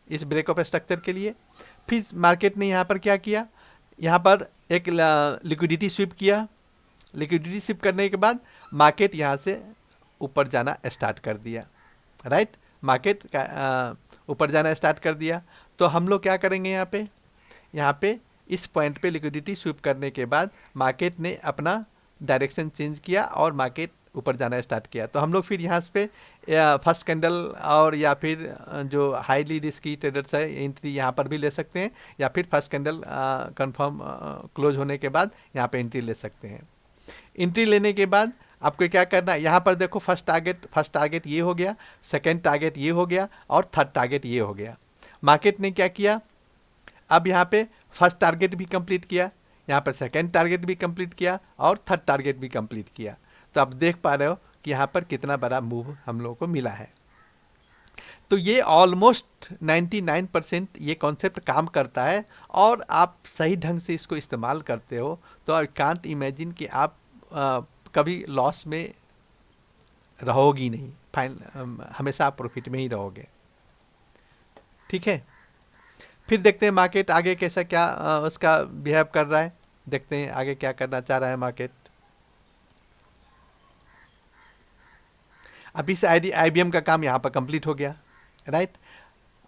इस ब्रेक ऑफ स्ट्रक्चर के लिए। फिर मार्केट ने यहाँ पर क्या किया, यहाँ पर एक लिक्विडिटी स्वीप किया, लिक्विडिटी स्वीप करने के बाद मार्केट यहाँ से ऊपर जाना स्टार्ट कर दिया, राइट, मार्केट का ऊपर जाना स्टार्ट कर दिया। तो हम लोग क्या करेंगे, यहाँ पे इस पॉइंट पे लिक्विडिटी स्वीप करने के बाद मार्केट ने अपना डायरेक्शन चेंज किया और मार्केट ऊपर जाना स्टार्ट किया। तो हम लोग फिर यहाँ पे फर्स्ट कैंडल और या फिर जो हाईली रिस्की ट्रेडर्स है एंट्री यहाँ पर भी ले सकते हैं, या फिर फर्स्ट कैंडल कंफर्म क्लोज होने के बाद यहाँ पे एंट्री ले सकते हैं। एंट्री लेने के बाद आपको क्या करना है, यहाँ पर देखो फर्स्ट टारगेट ये हो गया, सेकंड टारगेट ये हो गया और थर्ड टारगेट ये हो गया। मार्केट ने क्या किया, अब यहाँ पे फर्स्ट टारगेट भी कंप्लीट किया, यहाँ पर सेकंड टारगेट भी कंप्लीट किया और थर्ड टारगेट भी कंप्लीट किया। तो आप देख पा रहे हो कि यहाँ पर कितना बड़ा मूव हम लोगों को मिला है। तो ये ऑलमोस्ट 99% ये कॉन्सेप्ट काम करता है, और आप सही ढंग से इसको इस्तेमाल करते हो तो आई कांट इमेजिन कि आप कभी लॉस में रहोगी नहीं, हमेशा आप प्रॉफिट में ही रहोगे। ठीक है, फिर देखते हैं मार्केट आगे कैसा क्या उसका बिहेव कर रहा है, देखते हैं आगे क्या करना चाह रहा है मार्केट। अभी से आईबीएम का काम यहाँ पर कंप्लीट हो गया, राइट।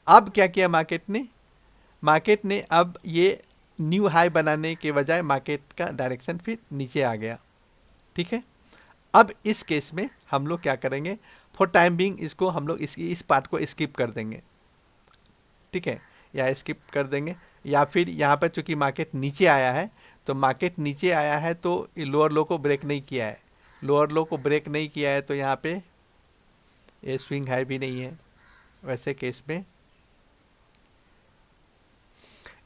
अब क्या किया मार्केट ने अब ये न्यू हाई बनाने के बजाय मार्केट का डायरेक्शन फिर नीचे आ गया। ठीक है, अब इस केस में हम लोग क्या करेंगे, फॉर टाइम बीइंग इसको हम लोग इस पार्ट को स्किप कर देंगे। ठीक है, या स्किप कर देंगे, या फिर यहाँ पर चूंकि मार्केट नीचे आया है, तो मार्केट नीचे आया है तो लोअर लो को ब्रेक नहीं किया है, लोअर लो को ब्रेक नहीं किया है, तो यहाँ पे ये स्विंग हाई भी नहीं है। वैसे केस में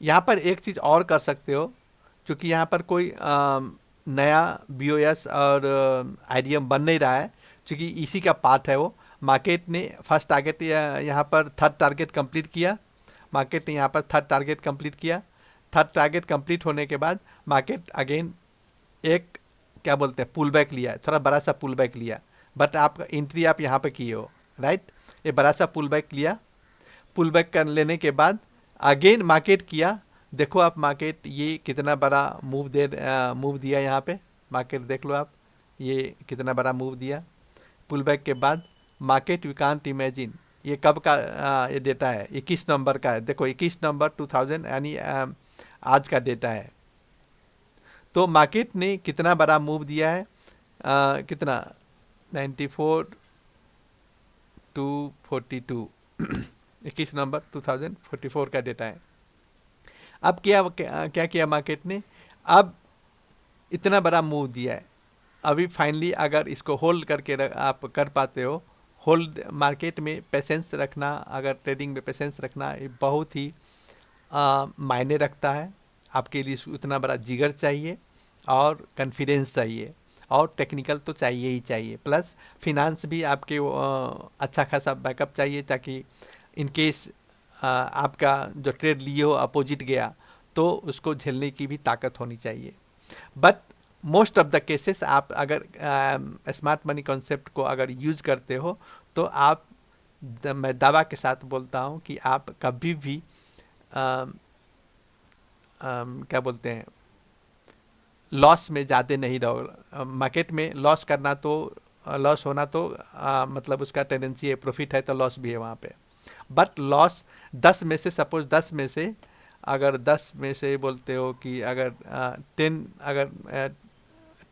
यहाँ पर एक चीज़ और कर सकते हो, क्योंकि यहाँ पर कोई नया बीओएस और आईडीएम बन नहीं रहा है, क्योंकि इसी का पार्ट है वो। मार्केट ने फर्स्ट टारगेट यहाँ पर थर्ड टारगेट कंप्लीट किया, मार्केट ने यहाँ पर थर्ड टारगेट कंप्लीट किया। थर्ड टारगेट कंप्लीट होने के बाद मार्केट अगेन एक क्या बोलते हैं पुल बैक लिया, थोड़ा बड़ा सा पुल बैक लिया, बट आप एंट्री आप यहाँ पर किए हो, राइट। ये बड़ा सा पुल बैक लिया, पुल बैक कर लेने के बाद अगेन मार्केट किया, देखो आप मार्केट ये कितना बड़ा मूव दिया यहाँ पे, मार्केट देख लो आप ये कितना बड़ा मूव दिया। पुल बैक के बाद मार्केट वी कांट इमेजिन, ये कब का ये डेटा है, 21 नवंबर का है, देखो 21 नवंबर 2000 यानी आज का डेटा है, तो मार्केट ने कितना बड़ा मूव दिया है, कितना 94 टू 42 21 नवंबर 2044 का डेटा है। अब क्या किया मार्केट ने, अब इतना बड़ा मूव दिया है, अभी फाइनली अगर इसको होल्ड करके आप कर पाते हो, होल्ड मार्केट में पेशेंस रखना, अगर ट्रेडिंग में पेशेंस रखना ये बहुत ही मायने रखता है। आपके लिए उतना बड़ा जिगर चाहिए और कॉन्फिडेंस चाहिए और टेक्निकल तो चाहिए ही चाहिए, प्लस फिनांस भी आपके अच्छा खासा बैकअप चाहिए, ताकि इन केस आपका जो ट्रेड लिए हो अपोजिट गया तो उसको झेलने की भी ताकत होनी चाहिए। But most of the cases आप अगर स्मार्ट मनी कॉन्सेप्ट को अगर यूज करते हो तो आप मैं दावा के साथ बोलता हूँ कि आप कभी भी क्या बोलते हैं, लॉस में ज़्यादा नहीं रहो। मार्केट में लॉस करना तो लॉस होना तो मतलब उसका टेंडेंसी है, प्रॉफिट है तो लॉस भी है वहाँ पे। बट लॉस 10 में से, सपोज 10 में से अगर 10 में से बोलते हो कि अगर 10 अगर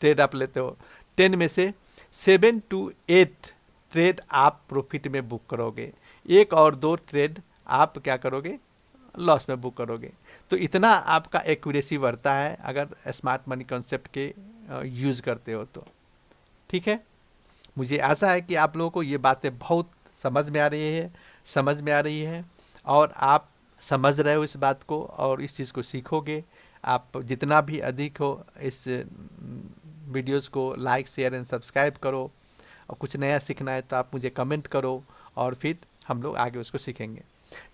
ट्रेड आप लेते हो, 10 में से 7 to 8 ट्रेड आप प्रॉफिट में बुक करोगे, 1 और 2 ट्रेड आप क्या करोगे, लॉस में बुक करोगे। तो इतना आपका एक्यूरेसी बढ़ता है अगर स्मार्ट मनी कॉन्सेप्ट के यूज़ करते हो तो। ठीक है, मुझे आशा है कि आप लोगों को ये बातें बहुत समझ में आ रही है और आप समझ रहे हो इस बात को और इस चीज़ को सीखोगे। आप जितना भी अधिक हो इस वीडियोस को लाइक शेयर एंड सब्सक्राइब करो, और कुछ नया सीखना है तो आप मुझे कमेंट करो और फिर हम लोग आगे उसको सीखेंगे।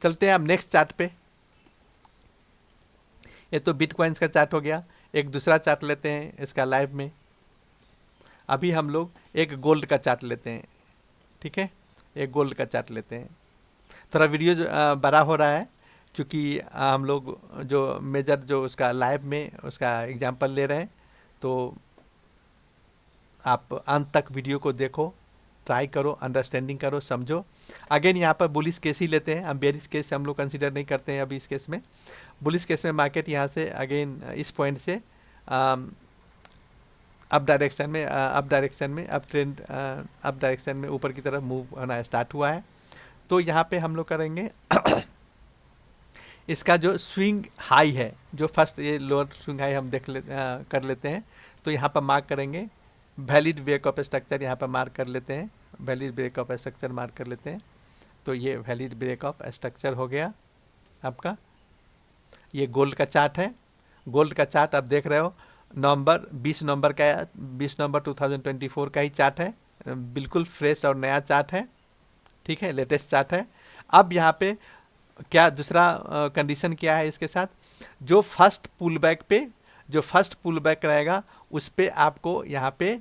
चलते हैं अब नेक्स्ट चार्ट पे। ये तो बिटकॉइंस का चार्ट हो गया। एक दूसरा चार्ट लेते हैं इसका लाइव में। अभी हम लोग एक गोल्ड का चार्ट लेते हैं। ठीक है, एक गोल्ड का चार्ट लेते हैं। थोड़ा वीडियो बड़ा हो रहा है क्योंकि हम लोग जो मेजर जो उसका लाइव में उसका एग्जांपल ले रहे हैं, तो आप अंत तक वीडियो को देखो, ट्राई करो, अंडरस्टैंडिंग करो, समझो। अगेन यहाँ पर बुलिश केस ही लेते हैं हम, बेरिश केस हम लोग कंसीडर नहीं करते हैं अभी इस केस में। बुलिश केस में मार्केट यहाँ से अगेन इस पॉइंट से अप डायरेक्शन में अप ट्रेंड अप डायरेक्शन में ऊपर की तरफ मूव होना स्टार्ट हुआ है। तो यहाँ पे हम लोग करेंगे इसका जो स्विंग हाई है, जो फर्स्ट ये लोअर स्विंग हाई हम कर लेते हैं। तो यहाँ पर मार्क करेंगे वैलिड ब्रेक ऑफ स्ट्रक्चर, यहाँ पर मार्क कर लेते हैं, valid break of structure mark कर लेते हैं। तो ये वैलिड ब्रेक ऑफ स्ट्रक्चर हो गया आपका। ये गोल्ड का चार्ट है। गोल्ड का चार्ट आप देख रहे हो, 20 नवंबर का, 20 नवंबर 2024 का ही चार्ट है, बिल्कुल फ्रेश और नया चार्ट है। ठीक है, लेटेस्ट चार्ट है। अब यहाँ पे क्या दूसरा कंडीशन क्या है इसके साथ, जो फर्स्ट पुल बैक रहेगा उस पे आपको यहाँ पे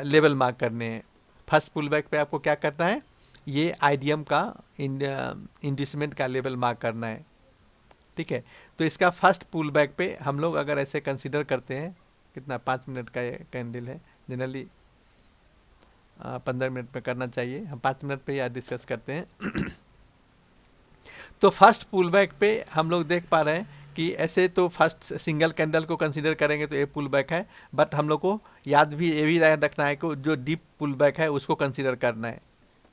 लेवल मार्क करने हैं। फर्स्ट पुल बैक पे आपको क्या करना है, ये आईडीएम का इंड्यूसमेंट का लेवल मार्क करना है। ठीक है, तो इसका फर्स्ट पुल बैक पे हम लोग अगर ऐसे कंसीडर करते हैं, कितना 5 मिनट का ये कैंडल है, जनरली 15 मिनट में करना चाहिए, हम 5 मिनट पे ही डिस्कस करते हैं। तो फर्स्ट पुल बैक पे हम लोग देख पा रहे हैं कि ऐसे तो फर्स्ट सिंगल कैंडल को कंसीडर करेंगे तो ये पुल बैक है, बट हम लोग को याद भी ये भी रखना है कि जो डीप पुल बैक है उसको कंसीडर करना है।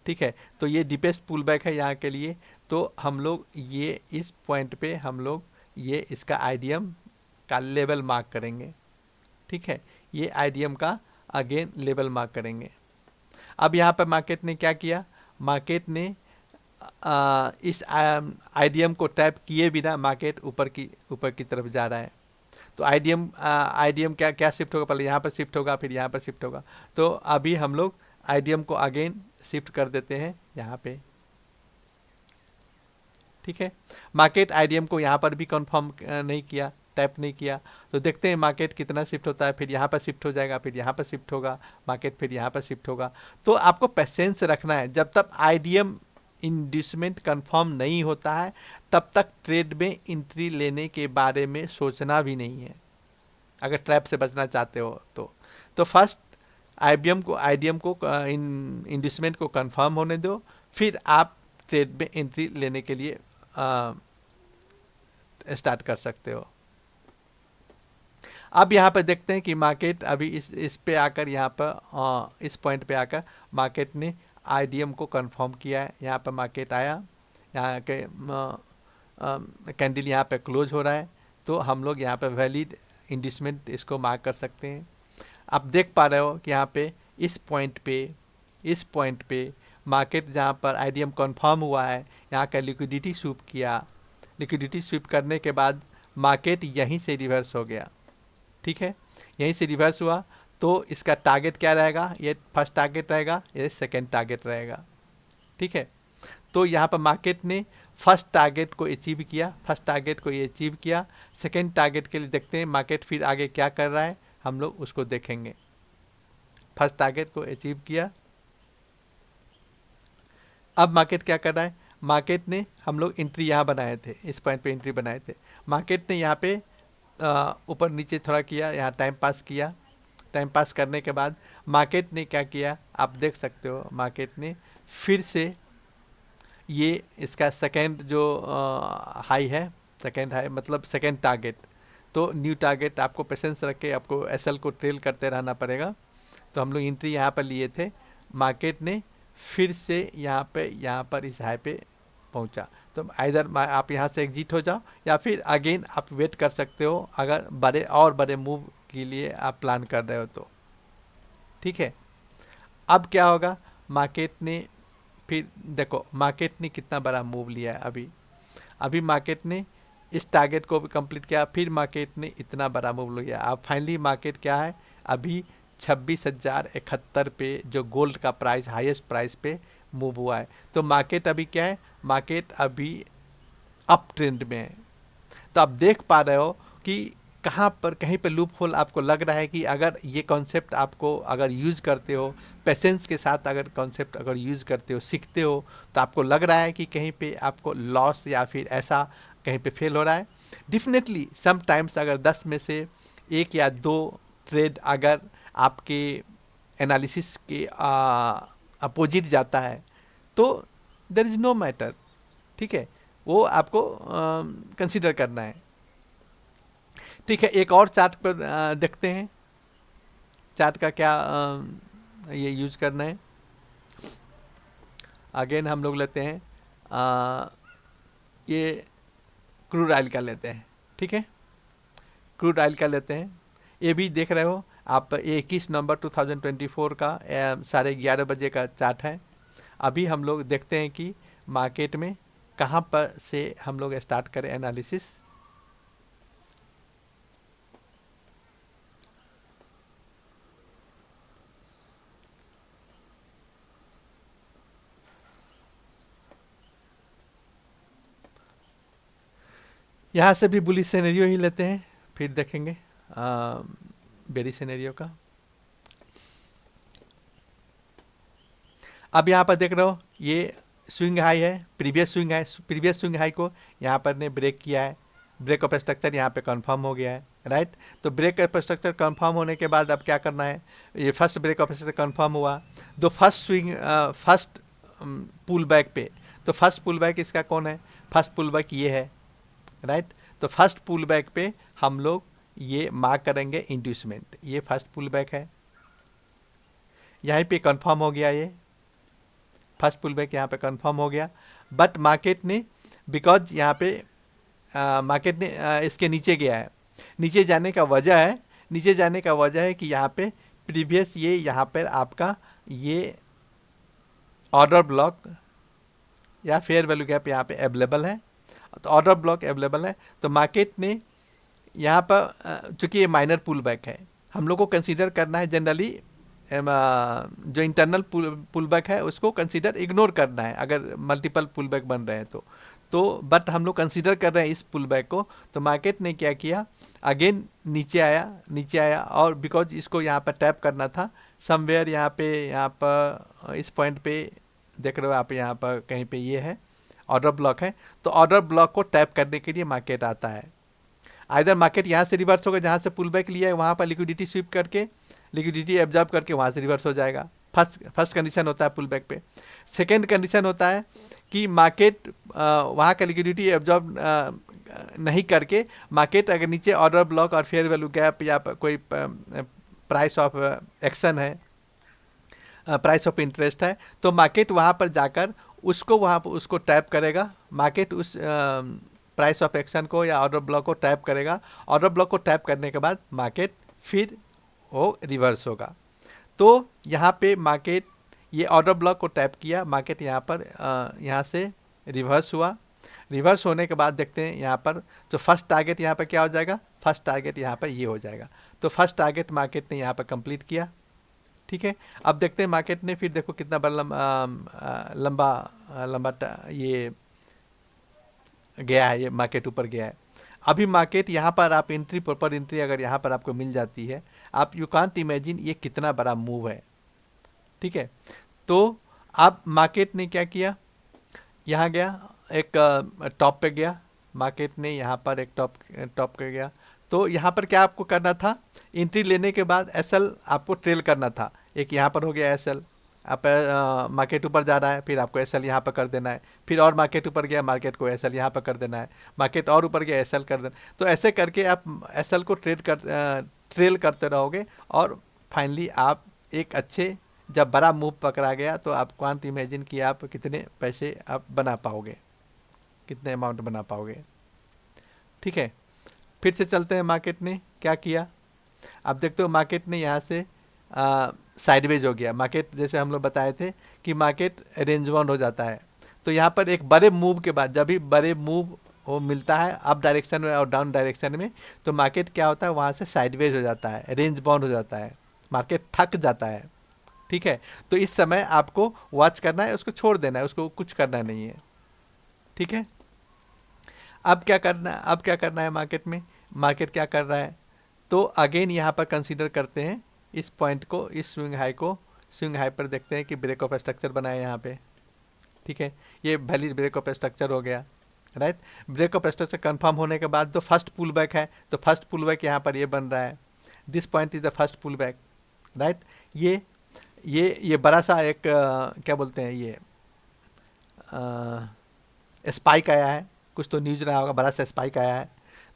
ठीक है, तो ये डीपेस्ट पुल बैक है यहाँ के लिए। तो हम लोग ये इस पॉइंट पे हम लोग ये इसका आईडीएम का लेवल मार्क करेंगे। ठीक है, ये आईडीएम का अगेन लेवल मार्क करेंगे। अब यहाँ पर मार्केट ने क्या किया, मार्केट ने इस आईडीएम को टैप किए बिना मार्केट ऊपर की तरफ जा रहा है। तो आईडीएम क्या शिफ्ट होगा, पहले यहाँ पर शिफ्ट होगा फिर यहाँ पर शिफ्ट होगा। तो अभी हम लोग आईडीएम को अगेन शिफ्ट कर देते हैं यहाँ पे। ठीक है, मार्केट आईडीएम को यहाँ पर भी कंफर्म नहीं किया, टैप नहीं किया। तो देखते हैं मार्केट कितना शिफ्ट होता है, फिर यहाँ पर शिफ्ट हो जाएगा, फिर यहाँ पर शिफ्ट होगा मार्केट, फिर यहाँ पर शिफ्ट होगा। तो आपको पेशेंस रखना है, जब तक आईडीएम इंड्यूसमेंट कंफर्म नहीं होता है तब तक ट्रेड में एंट्री लेने के बारे में सोचना भी नहीं है, अगर ट्रैप से बचना चाहते हो तो फर्स्ट आईडीएम को इंड्यूसमेंट को कंफर्म होने दो, फिर आप ट्रेड में एंट्री लेने के लिए स्टार्ट कर सकते हो। अब यहाँ पर देखते हैं कि मार्केट अभी इस पे आकर यहाँ पर इस पॉइंट पे आकर मार्केट ने आईडीएम को कंफर्म किया है। यहाँ पर मार्केट आया, यहाँ के कैंडल यहाँ पे क्लोज हो रहा है, तो हम लोग यहाँ पे वैलिड इंड्यूसमेंट इसको मार्क कर सकते हैं। आप देख पा रहे हो कि यहाँ पे इस पॉइंट पे मार्केट जहाँ पर आईडीएम कंफर्म हुआ है, यहाँ का लिक्विडिटी स्वीप किया। लिक्विडिटी स्वीप करने के बाद मार्केट यहीं से रिवर्स हो गया, ठीक है, यहीं से रिवर्स हुआ। तो इसका टारगेट क्या रहेगा, ये फर्स्ट टारगेट रहेगा, ये सेकेंड टारगेट रहेगा, ठीक है। तो यहाँ पर मार्केट ने फर्स्ट टारगेट को अचीव किया, सेकेंड टारगेट के लिए देखते हैं मार्केट फिर आगे क्या कर रहा है, हम लोग उसको देखेंगे। फर्स्ट टारगेट को अचीव किया, अब मार्केट क्या कर रहा है, मार्केट ने, हम लोग एंट्री यहाँ बनाए थे, इस पॉइंट पे एंट्री बनाए थे, मार्केट ने यहाँ पे ऊपर नीचे थोड़ा किया, यहाँ टाइम पास किया। टाइम पास करने के बाद मार्केट ने क्या किया, आप देख सकते हो, मार्केट ने फिर से ये इसका सेकेंड जो हाई है, सेकेंड हाई मतलब सेकेंड टारगेट, तो न्यू टारगेट आपको पेशेंस रख के आपको एसएल को ट्रेल करते रहना पड़ेगा। तो हम लोग एंट्री यहाँ पर लिए थे, मार्केट ने फिर से यहाँ पर इस हाई पे पहुँचा। तो इधर आप यहाँ से एग्जिट हो जाओ या फिर अगेन आप वेट कर सकते हो, अगर बड़े मूव के लिए आप प्लान कर रहे हो तो, ठीक है। अब क्या होगा, मार्केट ने फिर देखो मार्केट ने कितना बड़ा मूव लिया है। अभी मार्केट ने इस टारगेट को भी कंप्लीट किया, फिर मार्केट ने इतना बड़ा मूव लिया। अब फाइनली मार्केट क्या है, अभी 26,071 पे जो गोल्ड का प्राइस हाईएस्ट प्राइस पे मूव हुआ है। तो मार्केट अभी क्या है, मार्केट अभी अप ट्रेंड में है। तो आप देख पा रहे हो कि कहीं पर लूप होल आपको लग रहा है कि अगर ये कॉन्सेप्ट आपको अगर यूज़ करते हो, पेशेंस के साथ अगर कॉन्सेप्ट अगर यूज़ करते हो, सीखते हो, तो आपको लग रहा है कि कहीं पे आपको लॉस या फिर ऐसा कहीं पे फेल हो रहा है। डेफिनेटली समटाइम्स अगर 10 में से 1 या 2 ट्रेड अगर आपके एनालिसिस के अपोजिट जाता है तो देयर इज़ नो मैटर, ठीक है, वो आपको कंसिडर करना है, ठीक है। एक और चार्ट पर देखते हैं, चार्ट का क्या ये यूज करना है। अगेन हम लोग लेते हैं ये क्रूड ऑयल का लेते हैं, ठीक है, क्रूड ऑयल का लेते हैं। ये भी देख रहे हो आप, 21 नवंबर 2024 का 11:30 बजे का चार्ट है। अभी हम लोग देखते हैं कि मार्केट में कहाँ पर से हम लोग स्टार्ट करें एनालिसिस। यहाँ से भी बुलिश सिनेरियो ही लेते हैं, फिर देखेंगे बेरिश सिनेरियो का। अब यहाँ पर देख रहे हो ये स्विंग हाई है, प्रीवियस स्विंग हाई को यहाँ पर ने ब्रेक किया है, ब्रेक ऑफ स्ट्रक्चर यहाँ पे कंफर्म हो गया है, राइट। तो ब्रेक ऑफ स्ट्रक्चर कंफर्म होने के बाद अब क्या करना है, ये first break of structure confirm हुआ, तो फर्स्ट पुल बैक पे, तो फर्स्ट पुल बैक इसका कौन है, फर्स्ट पुल बैक ये है, राइट। तो फर्स्ट पुल बैक पे हम लोग ये मार्क करेंगे इंड्यूसमेंट, ये फर्स्ट पुल बैक है, यहीं पे कंफर्म हो गया, ये फर्स्ट पुल बैक यहाँ पे कंफर्म हो गया। बट मार्केट ने बिकॉज यहाँ पे मार्केट ने इसके नीचे गया है, नीचे जाने का वजह है कि यहाँ पे प्रीवियस ये यहाँ पर आपका ये ऑर्डर ब्लॉक या फेयर वैल्यू गैप यहाँ पे अवेलेबल है, तो ऑर्डर ब्लॉक अवेलेबल है। तो मार्केट ने यहाँ पर चूँकि ये माइनर पुल बैक है, हम लोग को कंसीडर करना है, जनरली जो इंटरनल पुल बैक है उसको कंसीडर इग्नोर करना है अगर मल्टीपल पुल बैक बन रहे हैं तो बट हम लोग कंसीडर कर रहे हैं इस पुल बैक को। तो मार्केट ने क्या किया, अगेन नीचे आया और बिकॉज इसको यहाँ पर टैप करना था समवेयर, यहाँ पर इस पॉइंट पे देख रहे हो आप, यहाँ पर कहीं पे ये है ऑर्डर ब्लॉक है, तो ऑर्डर ब्लॉक को टैप करने के लिए मार्केट आता है। आइदर मार्केट यहाँ से रिवर्स होगा, जहाँ से पुल बैक लिया है वहाँ पर लिक्विडिटी स्वीप करके लिक्विडिटी एब्जॉर्ब करके वहाँ से रिवर्स हो जाएगा। फर्स्ट कंडीशन होता है पुल बैक पे। सेकेंड कंडीशन होता है कि मार्केट वहाँ का लिक्विडिटी एब्जॉर्ब नहीं करके मार्केट अगर नीचे ऑर्डर ब्लॉक और फेयर वैल्यू गैप या कोई प्राइस ऑफ एक्शन है, प्राइस ऑफ इंटरेस्ट है, तो मार्केट वहाँ पर जाकर उसको वहाँ पर उसको टैप करेगा। मार्केट उस प्राइस ऑफ एक्शन को या ऑर्डर ब्लॉक को टैप करेगा। ऑर्डर ब्लॉक को टैप करने के बाद मार्केट फिर वो रिवर्स होगा। तो यहाँ पे मार्केट ये ऑर्डर ब्लॉक को टैप किया, मार्केट यहाँ पर यहाँ से रिवर्स हुआ। रिवर्स होने के बाद देखते हैं यहाँ पर तो फर्स्ट टारगेट यहाँ पर क्या हो जाएगा, फर्स्ट टारगेट यहाँ पर ये हो जाएगा। तो फर्स्ट टारगेट मार्केट ने यहाँ पर कंप्लीट किया। ठीक है, अब देखते हैं मार्केट ने फिर देखो कितना बड़ा लंबा ये गया है, ये मार्केट ऊपर गया है। अभी मार्केट यहाँ पर आप एंट्री प्रॉपर एंट्री अगर यहाँ पर आपको मिल जाती है, आप यू कांट इमेजिन ये कितना बड़ा मूव है। ठीक है, तो अब मार्केट ने क्या किया, यहाँ गया एक टॉप पे गया, मार्केट ने यहाँ पर एक टॉप पे गया। तो यहाँ पर क्या आपको करना था, एंट्री लेने के बाद एसएल आपको ट्रेल करना था। एक यहाँ पर हो गया एसएल, आप मार्केट ऊपर जा रहा है, फिर आपको एसएल यहाँ पर कर देना है। फिर और मार्केट ऊपर गया, मार्केट को एसएल यहाँ पर कर देना है। मार्केट और ऊपर गया, एसएल कर देना। तो ऐसे करके आप एसएल को ट्रेल करते रहोगे और फाइनली आप एक अच्छे, जब बड़ा मूव पकड़ा गया तो आप कांट इमेजिन कि आप कितने पैसे आप बना पाओगे, कितने अमाउंट बना पाओगे। ठीक है, फिर से चलते हैं मार्केट ने क्या किया। अब देखते हो मार्केट ने यहाँ से साइडवेज हो गया। मार्केट जैसे हम लोग बताए थे कि मार्केट रेंज बाउंड हो जाता है। तो यहाँ पर एक बड़े मूव के बाद, जब भी बड़े मूव वो मिलता है अप डायरेक्शन में और डाउन डायरेक्शन में, तो मार्केट क्या होता है, वहाँ से साइडवेज हो जाता है, रेंज बाउंड हो जाता है, मार्केट थक जाता है। ठीक है, तो इस समय आपको वॉच करना है, उसको छोड़ देना है, उसको कुछ करना नहीं है। ठीक है, अब क्या करना है मार्केट में, मार्केट क्या कर रहा है, तो अगेन यहाँ पर कंसीडर करते हैं इस पॉइंट को, इस स्विंग हाई को। स्विंग हाई पर देखते हैं कि ब्रेक ऑफ स्ट्रक्चर बनाया यहाँ पे। ठीक है, ये वैलिड ब्रेक ऑफ स्ट्रक्चर हो गया, right. Break of structure confirm होने के बाद जो फर्स्ट पुल बैक है, तो फर्स्ट पुल बैक यहाँ पर ये बन रहा है। This point is the first pull back, right. ये बड़ा सा एक क्या बोलते हैं, ये स्पाइक आया है, कुछ तो न्यूज रहा होगा, बड़ा सा स्पाइक आया है।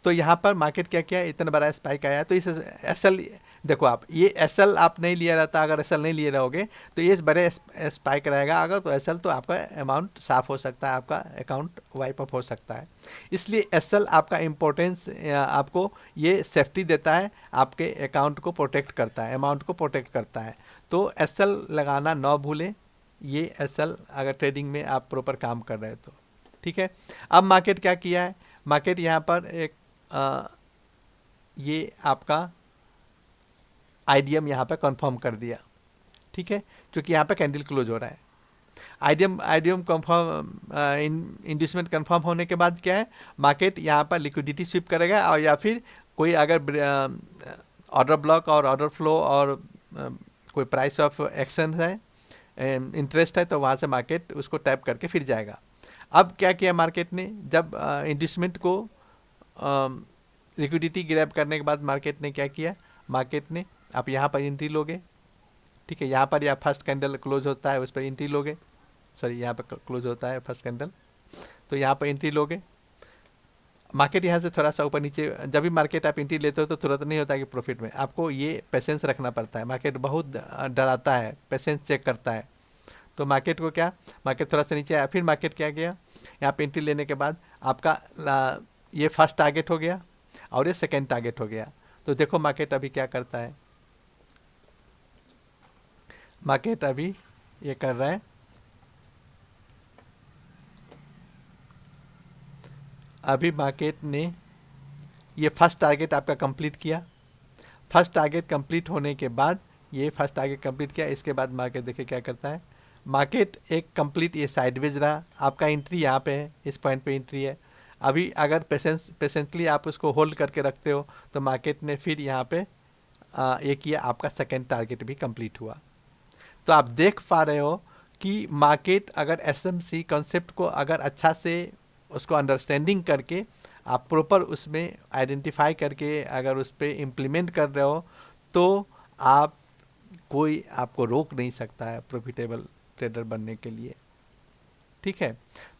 तो यहाँ पर मार्केट क्या किया, इतना बड़ा स्पाइक आया है। तो इस एसएल देखो, आप ये एसएल आप नहीं लिया रहता, अगर एसएल नहीं लिए रहोगे तो ये बड़े स्पाइक रहेगा अगर, तो एसएल तो आपका अमाउंट साफ हो सकता है, आपका अकाउंट वाइप अप हो सकता है। इसलिए एसएल आपका इम्पोर्टेंस, आपको ये सेफ्टी देता है, आपके अकाउंट को प्रोटेक्ट करता है, अमाउंट को प्रोटेक्ट करता है। तो एसएल लगाना ना भूलें, ये एसएल अगर ट्रेडिंग में आप प्रॉपर काम कर रहे हो तो। ठीक है, अब मार्केट क्या किया है, मार्केट यहाँ पर एक ये आपका आईडीएम यहाँ पे कंफर्म कर दिया। ठीक है, क्योंकि यहाँ पे कैंडल क्लोज हो रहा है। आईडीएम कंफर्म, इंड्यूसमेंट कंफर्म होने के बाद क्या है, मार्केट यहाँ पर लिक्विडिटी स्वीप करेगा, और या फिर कोई अगर ऑर्डर ब्लॉक और ऑर्डर फ्लो और कोई प्राइस ऑफ एक्शन है, इंटरेस्ट है, तो वहाँ से मार्केट उसको टैप करके फिर जाएगा। अब क्या किया मार्केट ने, जब इंड्यूसमेंट को लिक्विडिटी ग्रैब करने के बाद मार्केट ने क्या किया, मार्केट ने आप यहाँ पर एंट्री लोगे। ठीक है, यहाँ पर या फर्स्ट कैंडल क्लोज होता है उस पर एंट्री लोगे, सॉरी यहाँ पर क्लोज होता है फर्स्ट कैंडल, तो यहाँ पर एंट्री लोगे। मार्केट यहाँ से थोड़ा सा ऊपर नीचे, जब भी मार्केट आप एंट्री लेते हो तो तुरंत नहीं होता कि प्रॉफिट में, आपको ये पेशेंस रखना पड़ता है। मार्केट बहुत डराता है, पेशेंस चेक करता है। तो मार्केट को क्या, मार्केट थोड़ा सा नीचे आया, फिर मार्केट क्या गया, यहाँ पे एंट्री लेने के बाद आपका ये फर्स्ट टारगेट हो गया और ये सेकेंड टारगेट हो गया। तो देखो मार्केट अभी क्या करता है, मार्केट अभी ये कर रहा है, अभी मार्केट ने ये फर्स्ट टारगेट आपका कंप्लीट किया। फर्स्ट टारगेट कंप्लीट होने के बाद, ये फर्स्ट टारगेट कंप्लीट किया, इसके बाद मार्केट देखिए क्या करता है, मार्केट एक कंप्लीट ये साइडवेज रहा। आपका एंट्री यहाँ पे है, इस पॉइंट पे एंट्री है। अभी अगर पेशेंटली आप उसको होल्ड करके रखते हो तो मार्केट ने फिर यहाँ पे ये किया, आपका सेकेंड टारगेट भी कंप्लीट हुआ। तो आप देख पा रहे हो कि मार्केट अगर एसएमसी कॉन्सेप्ट को अगर अच्छा से उसको अंडरस्टैंडिंग करके आप प्रॉपर उसमें आइडेंटिफाई करके अगर उस पर इम्प्लीमेंट कर रहे हो, तो आप कोई आपको रोक नहीं सकता है प्रॉफिटेबल ट्रेडर बनने के लिए। ठीक है,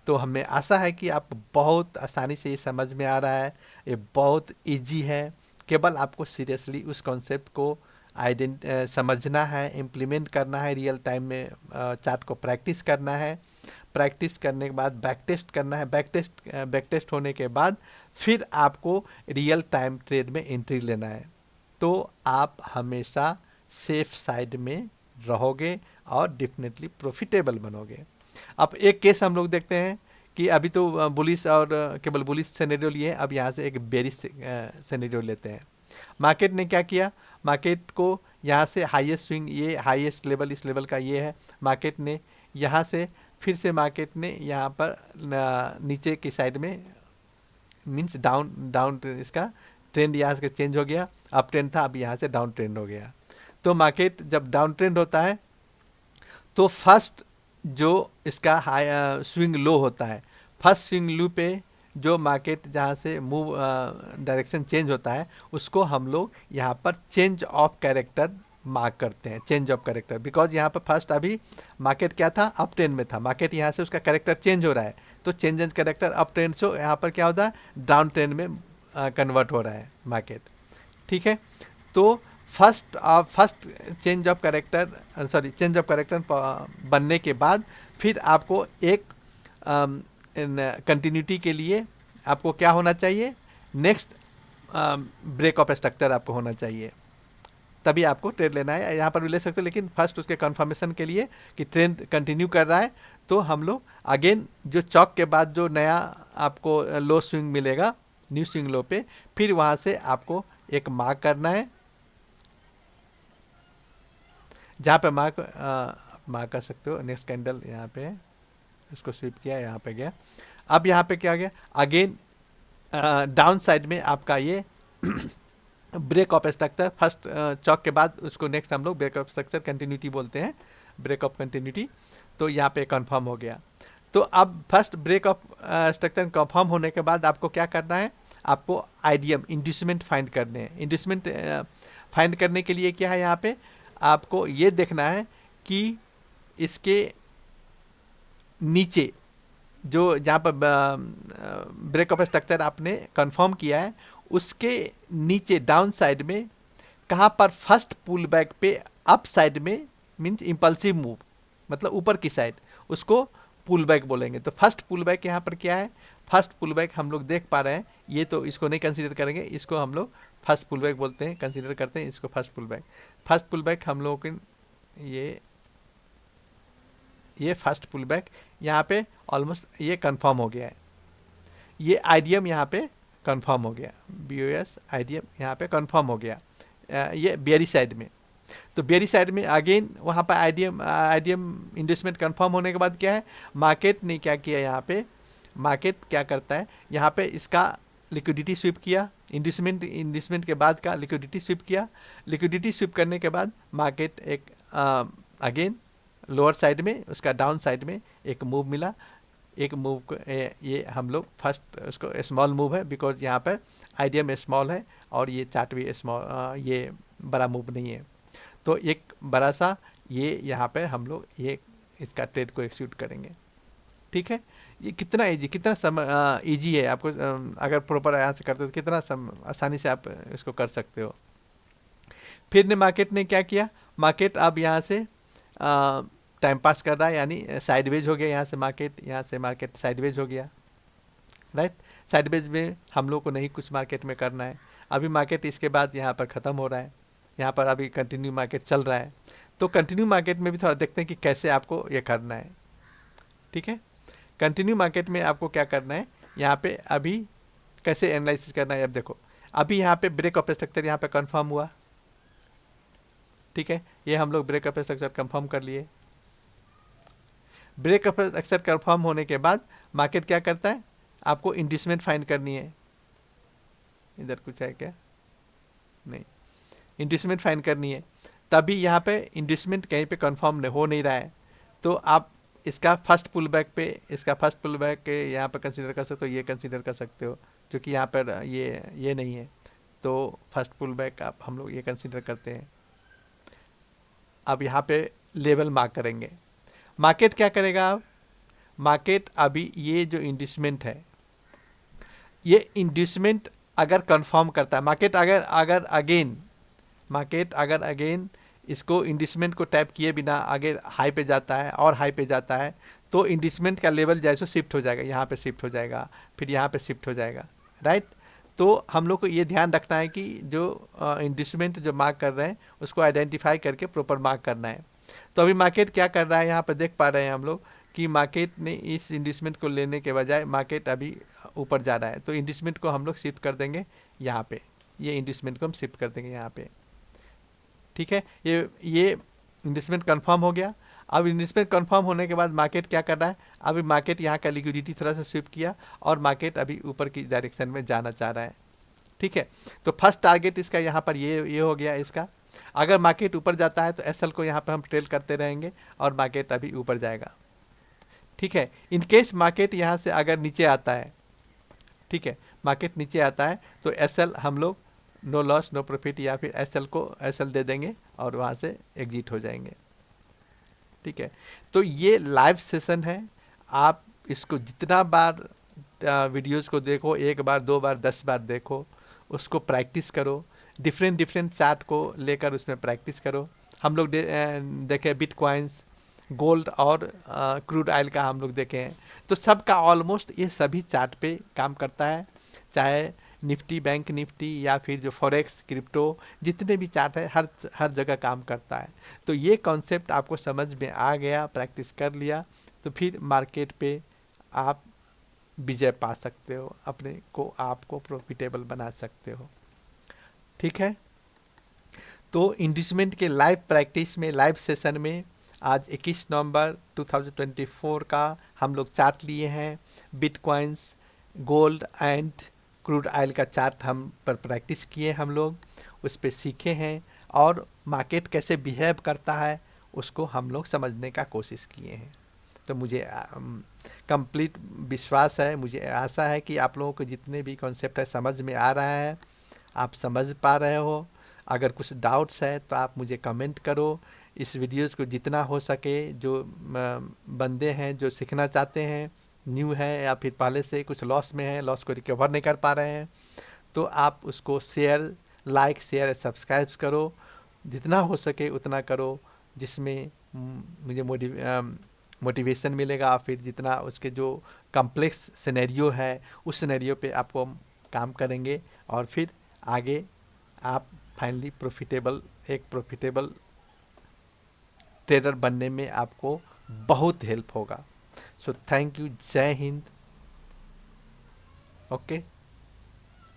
तो हमें आशा है कि आप बहुत आसानी से ये समझ में आ रहा है, ये बहुत इजी है। केवल आपको सीरियसली उस कॉन्सेप्ट को समझना है, इम्प्लीमेंट करना है, रियल टाइम में चार्ट को प्रैक्टिस करना है। प्रैक्टिस करने के बाद बैक टेस्ट करना है, बैक टेस्ट होने के बाद फिर आपको रियल टाइम ट्रेड में एंट्री लेना है। तो आप हमेशा सेफ साइड में रहोगे और डेफिनेटली प्रॉफिटेबल बनोगे। अब एक केस हम लोग देखते हैं कि अभी तो बुलिश और केवल बुलिश सिनेरियो लिए, अब यहाँ से एक बेरिश सिनेरियो लेते हैं। मार्केट ने क्या किया, मार्केट को यहाँ से हाईएस्ट स्विंग, ये हाईएस्ट लेवल इस लेवल का ये है, मार्केट ने यहाँ से फिर से मार्केट ने यहाँ पर नीचे की साइड में मीन्स डाउन इसका ट्रेंड यहाँ से चेंज हो गया, अप ट्रेंड था, अब यहाँ से डाउन ट्रेंड हो गया। तो मार्केट जब डाउन ट्रेंड होता है तो फर्स्ट जो इसका हाई स्विंग लो होता है, फर्स्ट स्विंग लो पे जो मार्केट जहाँ से मूव डायरेक्शन चेंज होता है उसको हम लोग यहाँ पर चेंज ऑफ कैरेक्टर मार्क करते हैं, चेंज ऑफ कैरेक्टर। बिकॉज यहाँ पर फर्स्ट अभी मार्केट क्या था, अप ट्रेंड में था, मार्केट यहाँ से उसका कैरेक्टर चेंज हो रहा है, तो change and character up trend से यहाँ पर क्या होता है, डाउन ट्रेंड में कन्वर्ट हो रहा है मार्केट। ठीक है, तो फर्स्ट चेंज ऑफ कैरेक्टर बनने के बाद फिर आपको एक कंटिन्यूटी के लिए आपको क्या होना चाहिए, नेक्स्ट ब्रेक ऑफ स्ट्रक्चर आपको होना चाहिए, तभी आपको ट्रेड लेना है। यहाँ पर भी ले सकते हो, लेकिन फर्स्ट उसके कंफर्मेशन के लिए कि ट्रेंड कंटिन्यू कर रहा है, तो हम लोग अगेन जो चौक के बाद जो नया आपको लो स्विंग मिलेगा, न्यू स्विंग लो पे, फिर वहाँ से आपको एक मार्क करना है, जहाँ पे मार्क कर सकते हो। नेक्स्ट कैंडल यहाँ पे इसको स्वीप किया, यहाँ पे गया। अब यहाँ पे क्या गया, अगेन डाउन साइड में आपका ये ब्रेक ऑफ स्ट्रक्चर, फर्स्ट चौक के बाद उसको नेक्स्ट हम लोग ब्रेक ऑफ स्ट्रक्चर कंटिन्यूटी बोलते हैं, ब्रेक ऑफ कंटिन्यूटी। तो यहाँ पे कंफर्म हो गया। तो अब first break of structure confirm होने के बाद आपको क्या करना है, आपको आईडीएम इंड्यूसमेंट फाइंड करने हैं। इंड्यूसमेंट फाइंड करने के लिए क्या है, यहाँ पे आपको ये देखना है कि इसके नीचे जो जहाँ पर ब्रेक ऑफ स्ट्रक्चर आपने कंफर्म किया है, उसके नीचे डाउन साइड में कहाँ पर फर्स्ट पुल बैक पे अप साइड में, मीन्स इम्पल्सिव मूव, मतलब ऊपर की साइड, उसको पुल बैक बोलेंगे। तो फर्स्ट पुल बैक यहाँ पर क्या है, फर्स्ट पुल बैक हम लोग देख पा रहे हैं, ये तो इसको नहीं कंसीडर करेंगे, इसको हम लोग फर्स्ट पुल बैक बोलते हैं, कंसीडर करते हैं इसको first pull back. First pull back हम लोगों के ये फर्स्ट पुल बैक यहाँ पे ऑलमोस्ट ये कंफर्म हो गया है, ये आईडीएम यहाँ पे कंफर्म हो गया, बीओएस आईडीएम यहाँ पे कंफर्म हो गया, ये बेरी साइड में। तो बेरी साइड में अगेन वहाँ पर आईडीएम इन्वेस्टमेंट कंफर्म होने के बाद क्या है, मार्केट ने क्या किया, यहाँ पे मार्केट क्या करता है, यहाँ पे इसका लिक्विडिटी स्वीप किया, इन्वेस्टमेंट के बाद का लिक्विडिटी स्वीप किया। लिक्विडिटी स्वीप करने के बाद मार्केट एक अगेन लोअर साइड में, उसका डाउन साइड में एक मूव मिला। एक मूव को ये हम लोग फर्स्ट उसको स्मॉल मूव है, बिकॉज यहाँ पर आईडीएम स्मॉल है और ये चार्ट भी स्मॉल, ये बड़ा मूव नहीं है। तो एक बड़ा सा ये यहाँ पे हम लोग ये इसका ट्रेड को एक्सिक्यूट करेंगे। ठीक है, ये कितना इजी, कितना इजी है, आपको अगर प्रॉपर यहाँ से करते हो तो कितना आसानी से आप इसको कर सकते हो। फिर ने मार्केट ने क्या किया, मार्केट अब यहाँ से टाइम पास कर रहा है, यानी साइडवेज हो गया, यहाँ से मार्केट साइडवेज हो गया, राइट। साइडवेज में हम लोग को नहीं कुछ मार्केट में करना है। अभी मार्केट इसके बाद यहाँ पर ख़त्म हो रहा है, यहाँ पर अभी कंटिन्यू मार्केट चल रहा है। तो कंटिन्यू मार्केट में भी थोड़ा देखते हैं कि कैसे आपको ये करना है। ठीक है, कंटिन्यू मार्केट में आपको क्या करना है, यहाँ पे अभी कैसे एनालिसिस करना है। अब देखो, अभी यहाँ पे ब्रेक ऑफ स्ट्रक्चर यहाँ पे कंफर्म हुआ। ठीक है, ये हम लोग ब्रेक ऑफ स्ट्रक्चर कंफर्म कर लिए। ब्रेक ऑफ स्ट्रक्चर कंफर्म होने के बाद मार्केट क्या करता है, आपको इंड्यूसमेंट फाइंड करनी है। इधर कुछ है क्या, नहीं, इंड्यूसमेंट फाइंड करनी है। तभी यहाँ पे इंड्यूसमेंट कहीं पे कंफर्म हो नहीं रहा है, तो आप इसका फर्स्ट पुल बैक पे, इसका फर्स्ट पुल बैक के यहाँ पे कंसीडर कर सकते हो, ये कंसीडर कर सकते हो, क्योंकि यहाँ पर ये नहीं है, तो फर्स्ट पुल बैक आप हम लोग ये कंसीडर करते हैं। अब यहाँ पे लेवल मार्क करेंगे। मार्केट क्या करेगा, अब मार्केट अभी ये जो इंड्यूसमेंट है, ये इंड्यूसमेंट अगर कंफर्म करता है, मार्केट अगर अगेन इसको इंड्यूसमेंट को टैप किए बिना आगे हाई पे जाता है और हाई पे जाता है, तो इंड्यूसमेंट का लेवल जैसे शिफ्ट हो जाएगा, यहाँ पे शिफ्ट हो जाएगा, फिर यहाँ पे शिफ्ट हो जाएगा, राइट। तो हम लोग को ये ध्यान रखना है कि जो इंड्यूसमेंट जो मार्क कर रहे हैं उसको आइडेंटिफाई करके प्रॉपर मार्क करना है। तो अभी मार्केट क्या कर रहा है, यहाँ पर देख पा रहे हैं हम लोग कि मार्केट ने इस इंड्यूसमेंट को लेने के बजाय मार्केट अभी ऊपर जा रहा है, तो इंड्यूसमेंट को हम लोग शिफ्ट कर देंगे यहाँ पे, ये इंड्यूसमेंट को हम शिफ्ट कर देंगे यहाँ पे, ठीक है। ये इन्वेस्टमेंट कंफर्म हो गया। अब इन्वेस्टमेंट कंफर्म होने के बाद मार्केट क्या कर रहा है, अभी मार्केट यहाँ का लिक्विडिटी थोड़ा सा स्विप किया और मार्केट अभी ऊपर की डायरेक्शन में जाना चाह रहा है, ठीक है। तो फर्स्ट टारगेट इसका यहाँ पर ये हो गया इसका। अगर मार्केट ऊपर जाता है तो एसएल को यहाँ पर हम ट्रेल करते रहेंगे और मार्केट अभी ऊपर जाएगा, ठीक है। इन केस मार्केट यहाँ से अगर नीचे आता है, ठीक है, मार्केट नीचे आता है तो एसएल हम लोग नो लॉस नो प्रॉफिट या फिर एसएल दे देंगे और वहाँ से एग्जिट हो जाएंगे, ठीक है। तो ये लाइव सेशन है, आप इसको जितना बार वीडियोज़ को देखो, 1 बार 2 बार 10 बार देखो, उसको प्रैक्टिस करो, डिफरेंट चार्ट को लेकर उसमें प्रैक्टिस करो। हम लोग देखें बिटकॉइंस, गोल्ड और क्रूड ऑयल का हम लोग देखे हैं, तो सबका ऑलमोस्ट ये सभी चार्ट पे काम करता है, चाहे निफ्टी, बैंक निफ्टी या फिर जो फॉरेक्स, क्रिप्टो, जितने भी चार्ट है हर जगह काम करता है। तो ये कॉन्सेप्ट आपको समझ में आ गया, प्रैक्टिस कर लिया, तो फिर मार्केट पे आप विजय पा सकते हो, अपने को आपको प्रॉफिटेबल बना सकते हो, ठीक है। तो इन्वेस्टमेंट के लाइव प्रैक्टिस में, लाइव सेशन में आज 21 नवंबर 2024 का हम लोग चार्ट लिए हैं। Bitcoins, gold and crude oil का चार्ट हम पर प्रैक्टिस किए, हम लोग उस पर सीखे हैं और मार्केट कैसे बिहेव करता है उसको हम लोग समझने का कोशिश किए हैं। तो मुझे कंप्लीट विश्वास है, मुझे आशा है कि आप लोगों को जितने भी कॉन्सेप्ट है समझ में आ रहा है, आप समझ पा रहे हो। अगर कुछ डाउट्स है तो आप मुझे कमेंट करो। इस वीडियोज़ को जितना हो सके, जो बंदे हैं जो सीखना चाहते हैं, न्यू है या फिर पहले से कुछ लॉस में है, लॉस को रिकवर नहीं कर पा रहे हैं, तो आप उसको शेयर, लाइक, शेयर, सब्सक्राइब करो, जितना हो सके उतना करो, जिसमें मुझे मोटिवेशन मिलेगा। फिर जितना उसके जो कॉम्प्लेक्स सिनेरियो है उस सिनेरियो पे आपको काम करेंगे और फिर आगे आप फाइनली एक प्रॉफिटेबल ट्रेडर बनने में आपको बहुत हेल्प होगा। सो थैंक यू, जय हिंद, ओके।